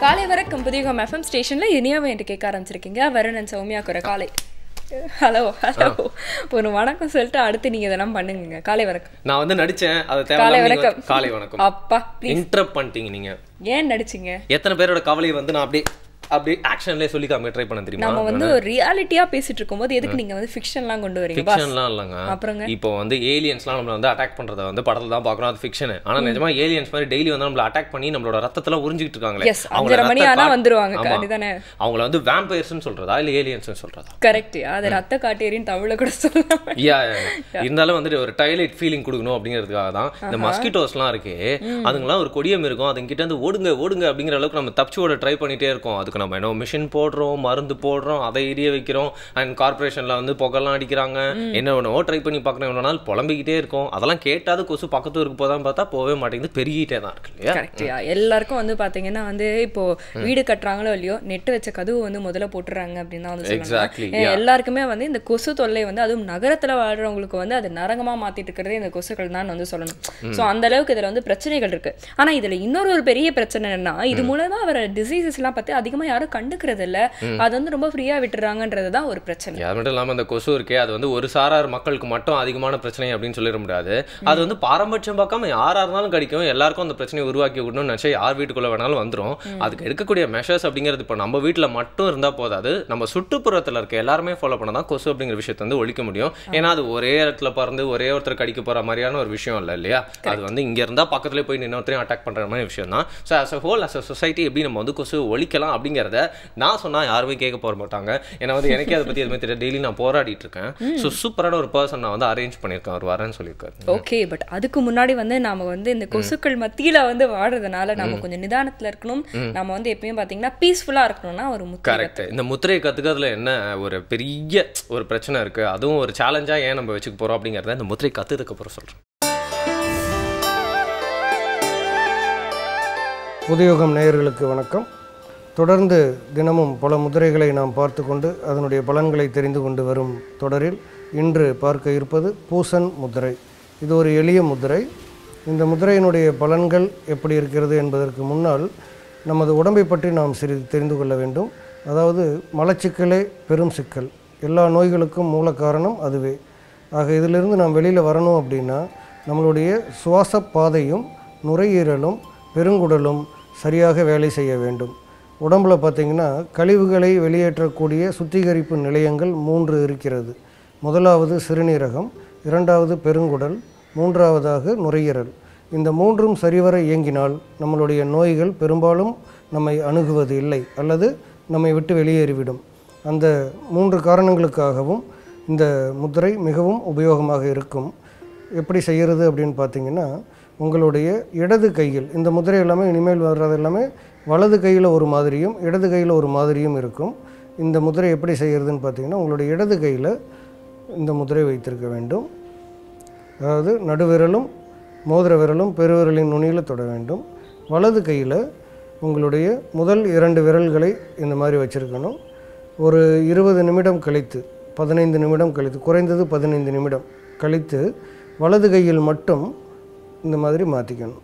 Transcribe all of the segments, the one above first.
காலை வணக்கம் புதியகம் எஃப்எம் ஸ்டேஷனில் இனியாவை என்று கேட்க ஆரம்பிச்சிருக்கீங்க. வருணன் சௌமியா குறை காலை ஹலோ ஒரு வணக்கம் சொல்லிட்டு அடுத்து நீங்க இதெல்லாம் பண்ணுங்க. காலை வணக்கம். நான் வந்து நடிச்சேன். அது காலை வணக்கம். காலை வணக்கம். அப்பா இன்டரப்ட் பண்ணிட்டீங்க நீங்க. ஏன் நடிச்சீங்க? எத்தனை பேரோட கவலையை வந்து நான் அப்படியே ஆக்ஷன்லயே சொல்லி காம ட்ரை பண்ண தெரியுமா? நம்ம வந்து ஒரு ரியாலிட்டியா பேசிட்டு இருக்கும்போது எதுக்கு நீங்க வந்து ஃபிக்ஷன்லாம் கொண்டு வரீங்க? ஃபிக்ஷன்லாம் இல்லங்க. அப்புறங்க இப்போ வந்து ஏலியன்ஸ்லாம் நம்மள வந்து அட்டாக் பண்றத வந்து படத்துல தான் பார்க்கறோம். அது ஃபிக்ஷன். ஆனா நிஜமா ஏலியன்ஸ் மாதிரி டெய்லி வந்து நம்மள அட்டாக் பண்ணி நம்மளோட ரத்தத்துல உறிஞ்சிட்டு இருக்காங்களே. அவங்க மணி ஆனா வந்துருவாங்க. கண்டிதானே. அவங்கள வந்து வாம்பயர்ஸ்னு சொல்றதா இல்ல ஏலியன்ஸ்னு சொல்றதா? கரெக்ட். அது ரத்த காட்டேரின்னு தமிழ்ல கூட சொல்லலாம். இருந்தாலும் வந்து ஒரு டைலைட் ஃபீலிங் கொடுக்கணும் அப்படிங்கிறதுக்காக தான் இந்த மஸ்கிட்டோஸ்லாம் இருக்கு. அதுங்கலாம் ஒரு கொடியம் இருக்கும். அதுங்க கிட்ட இருந்து ஓடுங்க ஓடுங்க அப்படிங்கிற அளவுக்கு நம்ம தப்பிச்சு ஓட ட்ரை பண்ணிட்டே இருக்கோம். அதுக்கு நம்ம என்ன மிஷின் போடுறோம், மருந்து போடுறோம், அதை எரிய வைக்கிறோம். அண்ட் கார்பரேஷன்ல வந்து புகைலாம் அடிக்கிறாங்க. என்ன ட்ரை பண்ணி பார்க்கணும். எவ்வளோ நாள் புலம்பிக்கிட்டே இருக்கும். அதெல்லாம் கேட்டாது கொசு பக்கத்து ஊருக்கு போதான் பார்த்தா போவே மாட்டேங்குது. பெருகிட்டே தான் இருக்கு இல்லையா? கரெக்டியா. எல்லாருக்கும் வந்து பாத்தீங்கன்னா வந்து இப்போ வீடு கட்டுறாங்களோ இல்லையோ நெட்டு வச்ச கதவு வந்து முதல்ல போட்டுறாங்க அப்படின்னு தான் வந்து எக்ஸாக்ட்லி. எல்லாருக்குமே வந்து இந்த கொசு தொல்லை வந்து அதுவும் நகரத்துல வாழ்றவங்களுக்கு வந்து அது நரகமா மாத்திட்டு இருக்கிறதே இந்த கொசுக்கள் தான் வந்து சொல்லணும். ஸோ அந்த அளவுக்கு இதுல வந்து பிரச்சனைகள் இருக்கு. ஆனா இதுல இன்னொரு பெரிய பிரச்சனை என்னன்னா இது மூலமா வர டிசீசஸ் எல்லாம் பத்தி அதிகமா யாரும் கண்டுக்கிறது இல்ல. அது வந்து ரொம்ப ஃப்ரீயா விட்டுறாங்கன்றதுதான் ஒரு பிரச்சனை. அது மட்டும் இல்லாம அந்த கொசு இருக்கே அது வந்து ஒரு சாரார் மக்களுக்கு மட்டும் அதிகமான பிரச்சனை அப்படின்னு சொல்லிட முடியாது. அது வந்து பாரம்பரியம் பார்க்காம யாரா இருந்தாலும் கிடைக்கும். எல்லாருக்கும் அந்த பிரச்சனையை உருவாக்கி விடணும்னு நினைச்சா யார் வீட்டுக்குள்ள வேணாலும் வந்துடும். அதுக்கு எடுக்கக்கூடிய மெஷர்ஸ் அப்படிங்கிறது இப்போ நம்ம வீட்டில் மட்டும் இருந்தால் போதாது. நம்ம சுற்றுப்புறத்தில் இருக்க எல்லாருமே ஃபாலோ பண்ணதான் கொசு அப்படிங்கிற விஷயத்தை வந்து ஒழிக்க முடியும். ஏன்னா அது ஒரே இடத்துல பறந்து ஒரே ஒருத்தர் கடிக்க போற மாதிரியான ஒரு விஷயம் இல்லை இல்லையா? அது வந்து இங்க இருந்தா பக்கத்துல போய் இன்னொருத்தரையும் அட்டாக் பண்ற மாதிரி விஷயம் தான். So as a whole as a society எப்படி நம்ம வந்து கொசு ஒழிக்கலாம் அப்படிங்கிறத நான் சொன்னா யாருமே கேட்க போற மாட்டாங்க. ஏன்னா வந்து எனக்கே அதை பத்தி எதுவுமே தெரியாது. டெய்லி நான் போராடிட்டு இருக்கேன். ஸோ சூப்பரான ஒரு பர்சன் நான் வந்து அரேஞ்ச் பண்ணியிருக்கேன். அவர் வரேன்னு சொல்லியிருக்காரு. ஓகே, பட் அதுக்கு முன்னாடி வந்து நாம வந்து இந்த கொசுக்கள் மத்தியில வந்து வாடுறதுனால நம்ம கொஞ்சம் நிதானத்துல இருக்கணும். நம்ம வந்து எப்பயும் பாத்தீங்கன்னா பீஸ்ஃபுல்லா இருக்கணும்னா ஒரு முத்திரை. கரெக்ட். இந்த முத்திரையை கத்துக்கிறதுல என்ன ஒரு பெரிய ஒரு பிரச்சனை இருக்கு. அதுவும் ஒரு சேலஞ்சா ஏன் நம்ம வச்சுக்க போறோம் அப்படிங்கறத இந்த முத்திரை கத்துறதுக்கு அப்புறம் சொல்றேன். புதியுகம் நேயர்களுக்கு வணக்கம். தொடர்ந்து தினமும் பல முதிரைகளை நாம் பார்த்து கொண்டு அதனுடைய பலன்களை தெரிந்து கொண்டு வரும் தொடரில் இன்று பார்க்க இருப்பது பூசன் முதிரை. இது ஒரு எளிய முதிரை. இந்த முதிரையினுடைய பலன்கள் எப்படி இருக்கிறது என்பதற்கு முன்னால் நமது உடம்பை பற்றி நாம் சிறிது தெரிந்து கொள்ள வேண்டும். அதாவது மலச்சிக்கலே பெரும் சிக்கல். எல்லா நோய்களுக்கும் மூல காரணம் அதுவே. ஆக இதிலிருந்து நாம் வெளியில் வரணும் அப்படின்னா நம்மளுடைய சுவாச பாதையும் நுரையீரலும் பெருங்குடலும் சரியாக வேலை செய்ய வேண்டும். உடம்பில் பார்த்திங்கன்னா கழிவுகளை வெளியேற்றக்கூடிய சுத்திகரிப்பு நிலையங்கள் 3 இருக்கிறது. முதலாவது சிறுநீரகம், இரண்டாவது பெருங்குடல், மூன்றாவதாக நுரையீரல். இந்த 3ம் சரிவர இயங்கினால் நம்மளுடைய நோய்கள் பெரும்பாலும் நம்மை அணுகுவது இல்லை அல்லது நம்மை விட்டு வெளியேறிவிடும். அந்த 3 காரணங்களுக்காகவும் இந்த முத்திரை மிகவும் உபயோகமாக இருக்கும். எப்படி செய்கிறது அப்படின்னு பார்த்திங்கன்னா உங்களுடைய இடது கையில் இந்த முத்திரை எல்லாமே இனிமேல் வர்றது எல்லாமே வலது கையில் ஒரு மாதிரியும் இடது கையில் ஒரு மாதிரியும் இருக்கும். இந்த முத்திரை எப்படி செய்கிறதுன்னு பார்த்திங்கன்னா உங்களுடைய இடது கையில் இந்த முத்திரை வைத்திருக்க வேண்டும். அதாவது நடுவிரலும் மோதிர விரலும் பெருவிரலின் நுனியில் தொட வேண்டும். வலது கையில் உங்களுடைய முதல் 2 விரல்களை இந்த மாதிரி வச்சுருக்கணும். ஒரு 20 நிமிடம் கழித்து 15 நிமிடம் கழித்து குறைந்தது 15 நிமிடம் கழித்து வலது கையில் மட்டும் இந்த மாதிரி மாற்றிக்கணும்.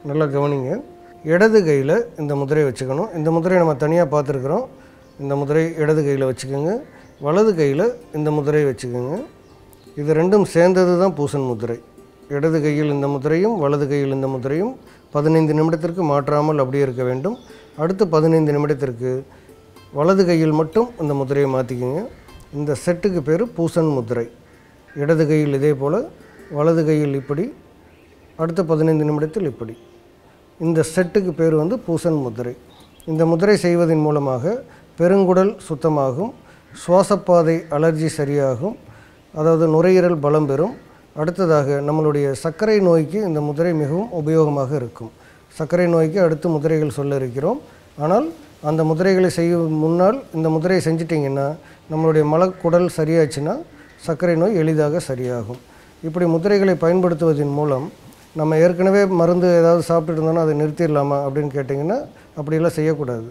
நல்லா கவனிங்க. இடது கையில் இந்த முதிரை வச்சுக்கணும். இந்த முதிரை நம்ம தனியாக பார்த்துருக்குறோம். இந்த முதிரை இடது கையில் வச்சுக்கோங்க. வலது கையில் இந்த முதிரை வச்சுக்கோங்க. இது ரெண்டும் சேர்ந்தது தான் பூசன் முதிரை. இடது கையில் இந்த முதிரையும் வலது கையில் இந்த முதிரையும் 15 நிமிடத்திற்கு மாற்றாமல் அப்படியே இருக்க வேண்டும். அடுத்து 15 நிமிடத்திற்கு வலது கையில் மட்டும் இந்த முதிரையை மாற்றிக்கோங்க. இந்த செட்டுக்கு பேர் பூசன் முதிரை. இடது கையில் இதே போல், வலது கையில் இப்படி, அடுத்த 15 நிமிடத்தில் இப்படி. இந்த செட்டுக்கு பேர் வந்து பூசன் முதிரை. இந்த முதிரை செய்வதன் மூலமாக பெருங்குடல் சுத்தமாகும், சுவாசப்பாதை அலர்ஜி சரியாகும், அதாவது நுரையீரல் பலம் பெறும். அடுத்ததாக நம்மளுடைய சர்க்கரை நோய்க்கு இந்த முதிரை மிகவும் உபயோகமாக இருக்கும். சர்க்கரை நோய்க்கு அடுத்து முதிரைகள் சொல்ல இருக்கிறோம். ஆனால் அந்த முதிரைகளை செய்யும் முன்னால் இந்த முதிரையை செஞ்சிட்டிங்கன்னா நம்மளுடைய மலக்குடல் சரியாச்சுன்னா சர்க்கரை நோய் எளிதாக சரியாகும். இப்படி முதிரைகளை பயன்படுத்துவதன் மூலம் நம்ம ஏற்கனவே மருந்து ஏதாவது சாப்பிட்டுட்டு இருந்தோன்னா அதை நிறுத்திடலாமா அப்படின்னு கேட்டிங்கன்னா அப்படியெல்லாம் செய்யக்கூடாது.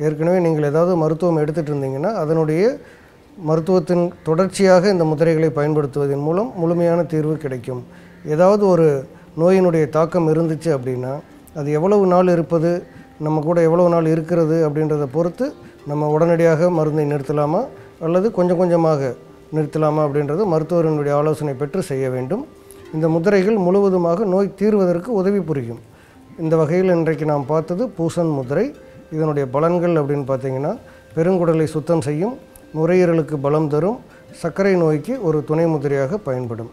ஏற்கனவே நீங்கள் ஏதாவது மருத்துவம் எடுத்துகிட்டு இருந்தீங்கன்னா அதனுடைய மருத்துவத்தின் தொடர்ச்சியாக இந்த முதிரைகளை பயன்படுத்துவதன் மூலம் முழுமையான தீர்வு கிடைக்கும். ஏதாவது ஒரு நோயினுடைய தாக்கம் இருந்துச்சு அப்படின்னா அது எவ்வளவு நாள் இருப்பது, நம்ம கூட எவ்வளோ நாள் இருக்கிறது அப்படின்றத பொறுத்து நம்ம உடனடியாக மருந்தை நிறுத்தலாமா அல்லது கொஞ்சம் கொஞ்சமாக நிறுத்தலாமா அப்படின்றது மருத்துவரினுடைய ஆலோசனை பெற்று செய்ய வேண்டும். இந்த முதிரைகள் முழுவதுமாக நோய் தீர்வதற்கு உதவி புரியும். இந்த வகையில் இன்றைக்கு நாம் பார்த்தது பூசன் முதிரை. இதனுடைய பலன்கள் அப்படின்னு பார்த்தீங்கன்னா, பெருங்குடலை சுத்தம் செய்யும், நுரையீரலுக்கு பலம் தரும், சர்க்கரை நோய்க்கு ஒரு துணை முதிரையாக பயன்படும்.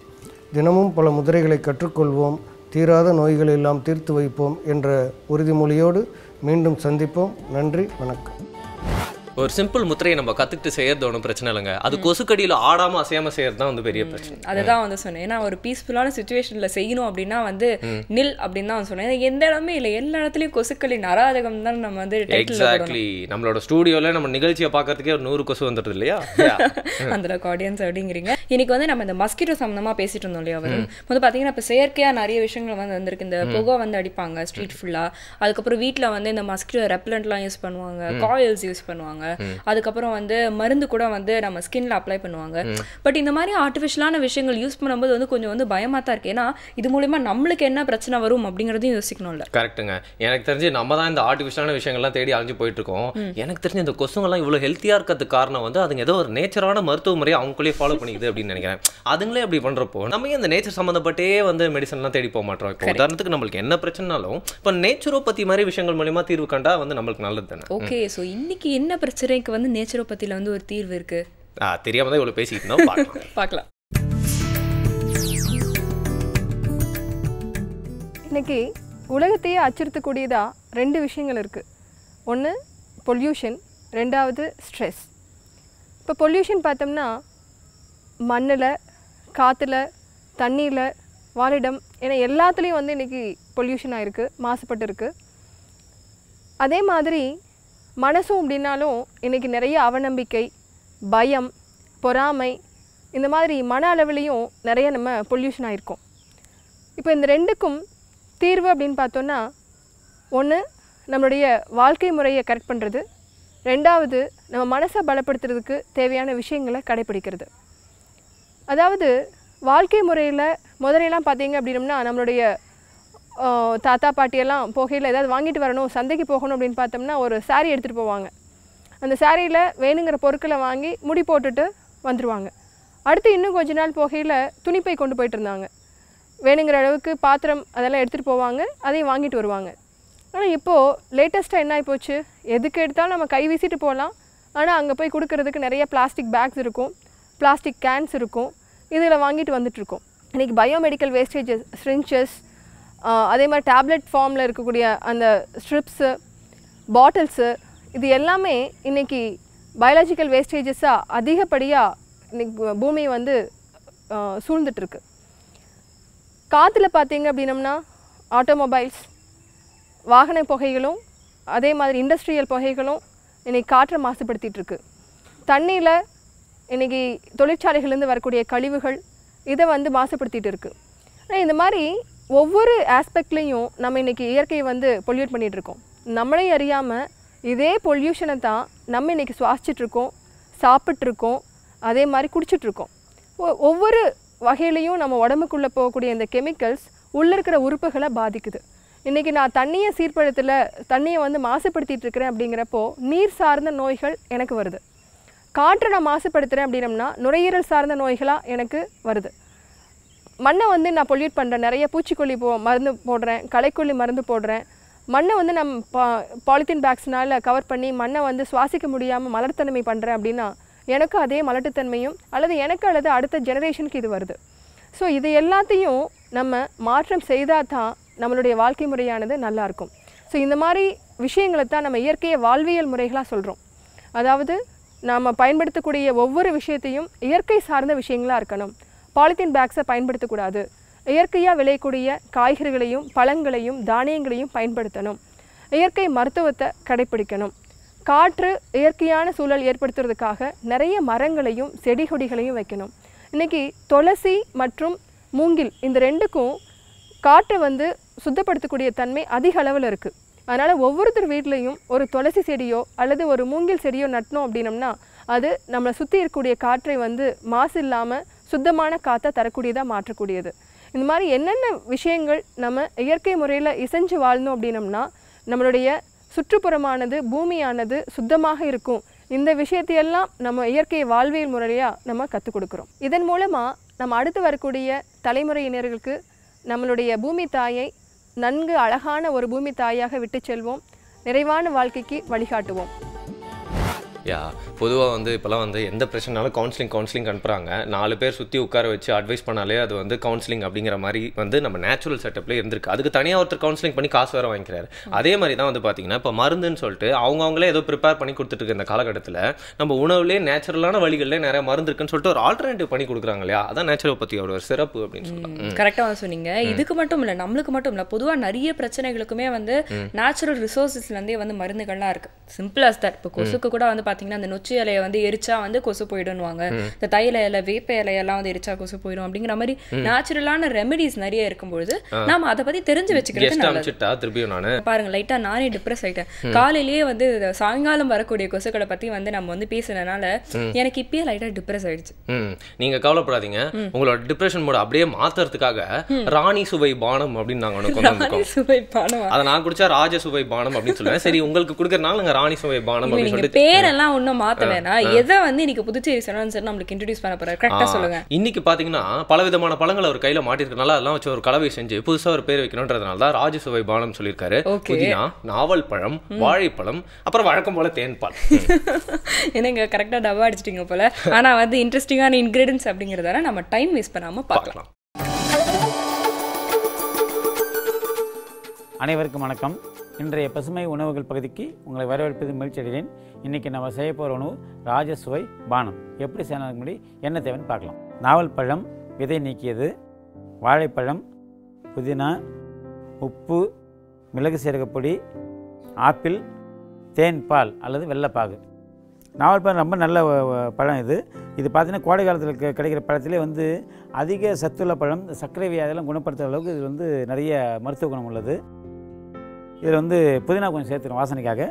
தினமும் பல முதிரைகளை கற்றுக்கொள்வோம், தீராத நோய்கள் எல்லாம் தீர்த்து வைப்போம் என்ற உறுதிமொழியோடு மீண்டும் சந்திப்போம். நன்றி, வணக்கம். ஒரு சிம்பிள் முத்திரையை நம்ம கற்றுக்கிட்டு செய்யறது ஒன்றும் பிரச்சனை இல்லைங்க. அது கொசுக்கடியில் ஆடாமல் அசையாமல் செய்யறது தான் வந்து பெரிய பிரச்சனை. அதுதான் வந்து சொன்னேன். ஏன்னா ஒரு பீஸ்ஃபுல்லான சுச்சுவேஷனில் செய்யணும் அப்படின்னா வந்து நில் அப்படின்னு தான் சொன்னேன். எந்த இடமே இல்லை, எல்லா இடத்துலையும் கொசுக்களின் அராதகம் தான் நம்ம வந்து எக்ஸாக்ட்லி. நம்மளோட ஸ்டூடியோவில் நம்ம நிகழ்ச்சியை பார்க்கறதுக்கே ஒரு 100 கொசு வந்துடுது இல்லையா அந்த ஆடியன்ஸ் அப்படிங்கிறீங்க. இன்னைக்கு வந்து நம்ம இந்த மஸ்கிட்டோ சம்மந்தமாக பேசிட்டு இருந்தோம் இல்லையா? வரும் வந்து பார்த்தீங்கன்னா இப்போ செயற்கையாக நிறைய விஷயங்கள் வந்து வந்திருக்கு. இந்த புகை வந்து அடிப்பாங்க ஸ்ட்ரீட் ஃபுல்லாக. அதுக்கப்புறம் வீட்டில் வந்து இந்த மஸ்கிட்டோ ரெப்பலண்ட்லாம் யூஸ் பண்ணுவாங்க, காயில்ஸ் யூஸ் பண்ணுவாங்க, அதுக்கப்புறம் வந்து மருந்து கூட வந்து நம்ம ஸ்கின்ல அப்ளை பண்ணுவாங்க. பட் இந்த மாதிரி ஆர்டிஃபிஷியலான விஷயங்கள் யூஸ் பண்ணும்போது வந்து கொஞ்சம் வந்து பயமா தான் இருக்கு. ஏன்னா இது மூலமா நம்மளுக்கு என்ன பிரச்சனை வரும் அப்படிங்கறதையும் யோசிக்கணும்ல. கரெக்ட்டுங்க. எனக்கு தெரிஞ்சு நம்ம தான் இந்த ஆர்டிஃபிஷியலான விஷயங்கள்லாம் தேடி அலைஞ்சு போயிட்டு இருக்கோம். எனக்கு தெரிஞ்சு இந்த கொசுங்கெல்லாம் இவ்வளவு ஹெல்த்தியா இருக்கிறதுக்கு காரணம் வந்து அதுங்க ஏதோ ஒரு நேச்சரான மருத்துவ முறையை அவங்களே ஃபாலோ பண்ணிக்குது அப்படின்னு நினைக்கிறேன். அதுங்களே அப்படி பண்றப்போ நம்ம இந்த நேச்சர் சம்பந்தப்பட்டே வந்து மெடிசன்லாம் தேடி போக மாட்டோம். இப்போ உதாரணத்துக்கு நம்மளுக்கு என்ன பிரச்சனைனாலும் இப்போ நேச்சுரோபதி மாதிரி விஷயங்கள் மூலமா தீர்வு கண்டா வந்து நம்மளுக்கு நல்லது தானே. ஓகே, ஸோ இன்னைக்கு என்ன பிரச்சனைக்கு வந்து நேச்சுரோபதியில வந்து ஒரு தீர்வு இருக்கு? தெரியாம தான் இவ்வளவு பேசிட்டு இருந்தோம். பார்க்கலாம். இன்னைக்கு உலகத்தையே அச்சுறுத்தக்கூடியதா 2 விஷயங்கள் இருக்குது. ஒன்று பொல்யூஷன், ரெண்டாவது ஸ்ட்ரெஸ். இப்போ பொல்யூஷன் பார்த்தோம்னா மண்ணில், காற்றுல, தண்ணியில், வாழிடம் ஏன்னா எல்லாத்துலேயும் வந்து இன்றைக்கி பொல்யூஷன் ஆகிருக்கு, மாசுபட்டு இருக்குது. அதே மாதிரி மனசும் அப்படின்னாலும் இன்றைக்கி நிறைய அவநம்பிக்கை, பயம், பொறாமை, இந்த மாதிரி மன அளவுலேயும் நிறைய நம்ம பொல்யூஷன் ஆகிருக்கோம். இப்போ இந்த 2க்கும் தீர்வு அப்படின்னு பார்த்தோன்னா, ஒன்று நம்மளுடைய வாழ்க்கை முறையை கரெக்ட் பண்ணுறது, ரெண்டாவது நம்ம மனசை பலப்படுத்துறதுக்கு தேவையான விஷயங்களை கடைப்பிடிக்கிறது. அதாவது வாழ்க்கை முறையில் முதலையெல்லாம் பார்த்தீங்க அப்படின்னம்னா நம்மளுடைய தாத்தா பாட்டியெல்லாம் போகையில் ஏதாவது வாங்கிட்டு வரணும், சந்தைக்கு போகணும் அப்படின்னு பார்த்தோம்னா ஒரு சாரீ எடுத்துகிட்டு போவாங்க. அந்த சாரியில் வேணுங்கிற பொருட்களை வாங்கி முடி போட்டுட்டு வந்துடுவாங்க. அடுத்து இன்னும் கொஞ்ச நாள் போகையில் துணிப்பை கொண்டு போயிட்டு இருந்தாங்க. வேணுங்கிற அளவுக்கு பாத்திரம் அதெல்லாம் எடுத்துகிட்டு போவாங்க, அதையும் வாங்கிட்டு வருவாங்க. ஆனால் இப்போது லேட்டஸ்ட்டாக என்ன ஆகி போச்சு, எதுக்கு எடுத்தாலும் நம்ம கை வீசிட்டு போகலாம், ஆனால் அங்கே போய் கொடுக்கறதுக்கு நிறைய பிளாஸ்டிக் பேக்ஸ் இருக்கும், பிளாஸ்டிக் கேன்ஸ் இருக்கும், இதில் வாங்கிட்டு வந்துட்டுருக்கோம். இன்றைக்கி பயோமெடிக்கல் வேஸ்டேஜஸ், ஸ்ட்ரிஞ்சஸ், அதே மாதிரி டேப்லெட் ஃபார்மில் இருக்கக்கூடிய அந்த ஸ்ட்ரிப்ஸு, பாட்டில்ஸு, இது எல்லாமே இன்றைக்கி பயாலஜிக்கல் வேஸ்டேஜஸாக அதிகப்படியாக இன்றைக்கி பூமியை வந்து சூழ்ந்துட்டுருக்கு. காற்றுல பார்த்தீங்க அப்படின்னம்னா ஆட்டோமொபைல்ஸ், வாகன புகைகளும் அதே மாதிரி இண்டஸ்ட்ரியல் புகைகளும் இன்றைக்கி காற்றை மாசுபடுத்திகிட்ருக்கு. தண்ணியில் இன்றைக்கி தொழிற்சாலைகள்லேருந்து வரக்கூடிய கழிவுகள் இதை வந்து மாசுபடுத்திகிட்டு இருக்குது. ஆனால் இந்த மாதிரி ஒவ்வொரு ஆஸ்பெக்ட்லேயும் நம்ம இன்றைக்கி இயற்கையை வந்து பொல்யூட் பண்ணிகிட்ருக்கோம். நம்மளே அறியாமல் இதே பொல்யூஷனை தான் நம்ம இன்றைக்கி சுவாசிச்சிட்ருக்கோம், சாப்பிட்ருக்கோம், அதே மாதிரி குடிச்சிட்ருக்கோம். ஒவ்வொரு வகையிலையும் நம்ம உடம்புக்குள்ளே போகக்கூடிய இந்த கெமிக்கல்ஸ் உள்ளே இருக்கிற உறுப்புகளை பாதிக்குது. இன்றைக்கி நான் தண்ணியை சீர்படுத்தலை, தண்ணியை வந்து மாசுபடுத்திகிட்டு இருக்கிறேன் அப்படிங்கிறப்போ நீர் சார்ந்த நோய்கள் எனக்கு வருது. காற்றை நான் மாசுபடுத்துகிறேன் அப்படின்னம்னா நுரையீரல் சார்ந்த நோய்களாக எனக்கு வருது. மண்ணை வந்து நான் பொல்யூட் பண்ணுறேன், நிறைய பூச்சிக்கொல்லி மருந்து போடுறேன், களைக்கொல்லி மருந்து போடுறேன். மண்ணை வந்து நம்ம பாலித்தீன் பேக்ஸ்னால் கவர் பண்ணி மண்ணை வந்து சுவாசிக்க முடியாமல் மலர்த்தன்மை பண்ணுறேன் அப்படின்னா எனக்கு அதே மலட்டுத்தன்மையும் அல்லது அடுத்த ஜெனரேஷனுக்கு இது வருது. ஸோ இது எல்லாத்தையும் நம்ம மாற்றம் செய்தால் தான் நம்மளுடைய வாழ்க்கை முறையானது நல்லாயிருக்கும். ஸோ இந்த மாதிரி விஷயங்களை தான் நம்ம இயற்கையை வாழ்வியல் முறைகளாக சொல்கிறோம். அதாவது நாம் பயன்படுத்தக்கூடிய ஒவ்வொரு விஷயத்தையும் இயற்கை சார்ந்த விஷயங்களாக இருக்கணும். பாலித்தீன் பேக்ஸை பயன்படுத்தக்கூடாது. இயற்கையாக விளையக்கூடிய காய்கறிகளையும் பழங்களையும் தானியங்களையும் பயன்படுத்தணும். இயற்கை மருத்துவத்தை கடைப்பிடிக்கணும். காற்று இயற்கையான சூழல் ஏற்படுத்துறதுக்காக நிறைய மரங்களையும் செடி கொடிகளையும் வைக்கணும். இன்றைக்கி துளசி மற்றும் மூங்கில் இந்த 2க்கும் காற்றை வந்து சுத்தப்படுத்தக்கூடிய தன்மை அதிக அளவில் இருக்குது. அதனால் ஒவ்வொருத்தர் வீட்லேயும் ஒரு துளசி செடியோ அல்லது ஒரு மூங்கில் செடியோ நட்டணும் அப்படின்னம்னா அது நம்மளை சுற்றி இருக்கக்கூடிய காற்றை வந்து மாசு இல்லாமல் சுத்தமான காற்றை தரக்கூடியதாக மாற்றக்கூடியது. இந்த மாதிரி என்னென்ன விஷயங்கள் நம்ம இயற்கை முறையில் இசைஞ்சு வாழணும் அப்படின்னம்னா நம்மளுடைய சுற்றுப்புறமானது பூமியானது சுத்தமாக இருக்கும். இந்த விஷயத்தையெல்லாம் நம்ம இயற்கை வாழ்வியல் முறையாக நம்ம கற்றுக் கொடுக்குறோம். இதன் மூலமாக நம்ம அடுத்து வரக்கூடிய தலைமுறையினர்களுக்கு நம்மளுடைய பூமி தாயை நன்கு அழகான ஒரு பூமி தாயாக விட்டு செல்வோம். நிறைவான வாழ்க்கைக்கு வழிகாட்டுவோம். பொதுவாக வந்து இப்போலாம் வந்து எந்த பிரச்சனைனாலும் கவுன்சிலிங் அனுப்புகிறாங்க. 4 பேர் சுற்றி உட்கார வச்சு அட்வைஸ் பண்ணாலே அது வந்து கவுன்சிலிங் அப்படிங்கிற மாதிரி வந்து நம்ம நேச்சுரல் செட்டப்லேயே இருந்திருக்கு. அதுக்கு தனியாக ஒருத்தர் கவுன்சிலிங் பண்ணி காசு வேறு வாங்கிக்கிறாரு. அதே மாதிரி தான் வந்து பார்த்தீங்கன்னா இப்போ மருந்துன்னு சொல்லிட்டு அவங்களே ஏதோ ப்ரிப்பேர் பண்ணி கொடுத்துட்டு இந்த காலகட்டத்தில் நம்ம உணவுலேயே நேச்சுரலான வழிகளில் நிறைய மருந்து இருக்குன்னு சொல்லிட்டு ஒரு ஆல்டர்னேட்டிவ் பண்ணி கொடுக்குறாங்க இல்லையா? அதான் நேச்சுரோபதியோட ஒரு சிறப்பு அப்படின்னு சொல்லலாம். கரெக்டாக வந்து சொன்னீங்க. இதுக்கு மட்டும் இல்லை, நம்மளுக்கு மட்டும் இல்லை, பொதுவாக நிறைய பிரச்சனைகளுக்குமே வந்து நேச்சுரல் ரிசோர்ஸஸ்லேருந்தே வந்து மருந்துகள்லாம் இருக்குது. Simple as that. இப்போ கொசுக்கு கூட வந்து பார்த்தீங்கன்னா அந்த நொச்சி இலையை வந்து எரிச்சா வந்து கொசு போயிடுவாங்க. இந்த தைல இலை, வேப்ப இலையெல்லாம் வந்து எரிச்சா கொசு போயிடும் அப்படிங்கிற மாதிரி நேச்சுரலான ரெமெடிஸ் நிறைய இருக்கும்பொழுது நாம அதை பத்தி தெரிஞ்சு வச்சுக்கிறது நல்லது. பாருங்க, லைட்டா நானே டிப்ரெஸ் ஆயிட்டேன். காலையிலேயே வந்து சாயங்காலம் வரக்கூடிய கொசுக்களை பத்தி வந்து நம்ம வந்து பேசுனதுனால எனக்கு இப்பயே லைட்டா டிப்ரெஸ் ஆயிடுச்சு. நீங்க கவலைப்படாதீங்க, உங்களோட டிப்ரெஷன் மோட அப்படியே மாத்துறதுக்காக ராணி சுவை பானம் அப்படின்னு நாங்க ஒண்ணு கொண்டு வந்திருக்கோம். சுவை பானம் அதை நான் குடிச்சா ராஜ சுவை பானம் அப்படின்னு சொல்லுவேன். சரி, உங்களுக்கு கொடுக்கறதுனால நாங்க ராணி சுவை பானம் அப்படின்னு சொல்லிட்டு பேரெல்லாம் ஒன்னும் மாத்த வேணாம். எதை வந்து இன்னைக்கு புதுச்சேரி சார் நம்மளுக்கு இன்ட்ரோடியூஸ் பண்ண போறாரு, கரெக்டா சொல்லுங்க. இன்னைக்கு பாத்தீங்கன்னா பலவிதமான பழங்கள் அவர் கையில மாட்டிருக்கனால அதெல்லாம் வச்சு ஒரு கலவை செஞ்சு புதுசா ஒரு பேர் வைக்கணும்ன்றதுனால தான் ராஜசுவை பானம் சொல்லியிருக்காரு. புதினா, நாவல் பழம், வாழைப்பழம், அப்புறம் வழக்கம் போல தேன்பால். என்னங்க கரெக்டா டபா அடிச்சிட்டீங்க போல. ஆனா வந்து இன்ட்ரெஸ்டிங்கான இன்கிரீடியன்ஸ் அப்படிங்கறதால நம்ம டைம் வேஸ்ட் பண்ணாம பார்க்கலாம். அனைவருக்கும் வணக்கம். இன்றைய பசுமை உணவுகள் பகுதிக்கு உங்களை வரவேற்பது மகிழ்ச்சி அடைகிறேன். இன்றைக்கி நம்ம செய்ய போகிற உணவு ராஜசுவை பானம். எப்படி செய்யறதுக்கு முன்னாடி என்ன தேவைன்னு பார்க்கலாம். நாவல் பழம் விதை நீக்கியது, வாழைப்பழம், புதினா, உப்பு, மிளகு சீரகப்பொடி, ஆப்பிள், தேன் பால் அல்லது வெள்ளைப்பாகு. நாவல் பழம் ரொம்ப நல்ல பழம். இது பார்த்திங்கன்னா கோடை காலத்தில் கிடைக்கிற பழத்திலே வந்து அதிக சத்துள்ள பழம். சர்க்கரை வியாதியெல்லாம் குணப்படுத்துகிற அளவுக்கு இது வந்து நிறைய மருத்துவ குணம் உள்ளது. இதில் வந்து புதினா கொஞ்சம் சேர்த்துக்கிறோம் வாசனைக்காக.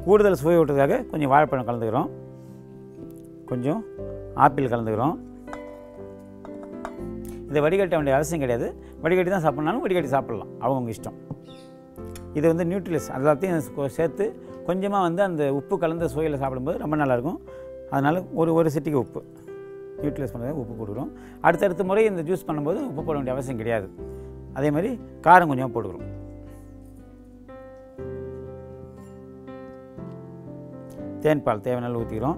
கூடுதல் சுவை ஊட்டுறதுக்காக கொஞ்சம் வாழைப்பழம் கலந்துக்கிறோம், கொஞ்சம் ஆப்பிள் கலந்துக்கிறோம். இதை வடிகட்ட வேண்டிய அவசியம் கிடையாது. வடிகட்டி தான் சாப்பிட்னாலும் வடிகட்டி சாப்பிட்லாம், அவங்கவுங்க இஷ்டம். இது வந்து நியூட்ரிலஸ் எல்லாத்தையும் சேர்த்து கொஞ்சமாக வந்து அந்த உப்பு கலந்த சுவையில் சாப்பிடும்போது ரொம்ப நல்லாயிருக்கும். அதனால் ஒரு சிட்டிக்கு உப்பு நியூட்ரிலஸ் பண்ணுறது உப்பு போட்டுக்கிறோம். அடுத்தடுத்த முறை இந்த ஜூஸ் பண்ணும்போது உப்பு போட வேண்டிய அவசியம் கிடையாது. அதே மாதிரி காரம் கொஞ்சமாக போட்டுக்கிறோம். தேன் பால் தேவையான ஊற்றிக்கிறோம்.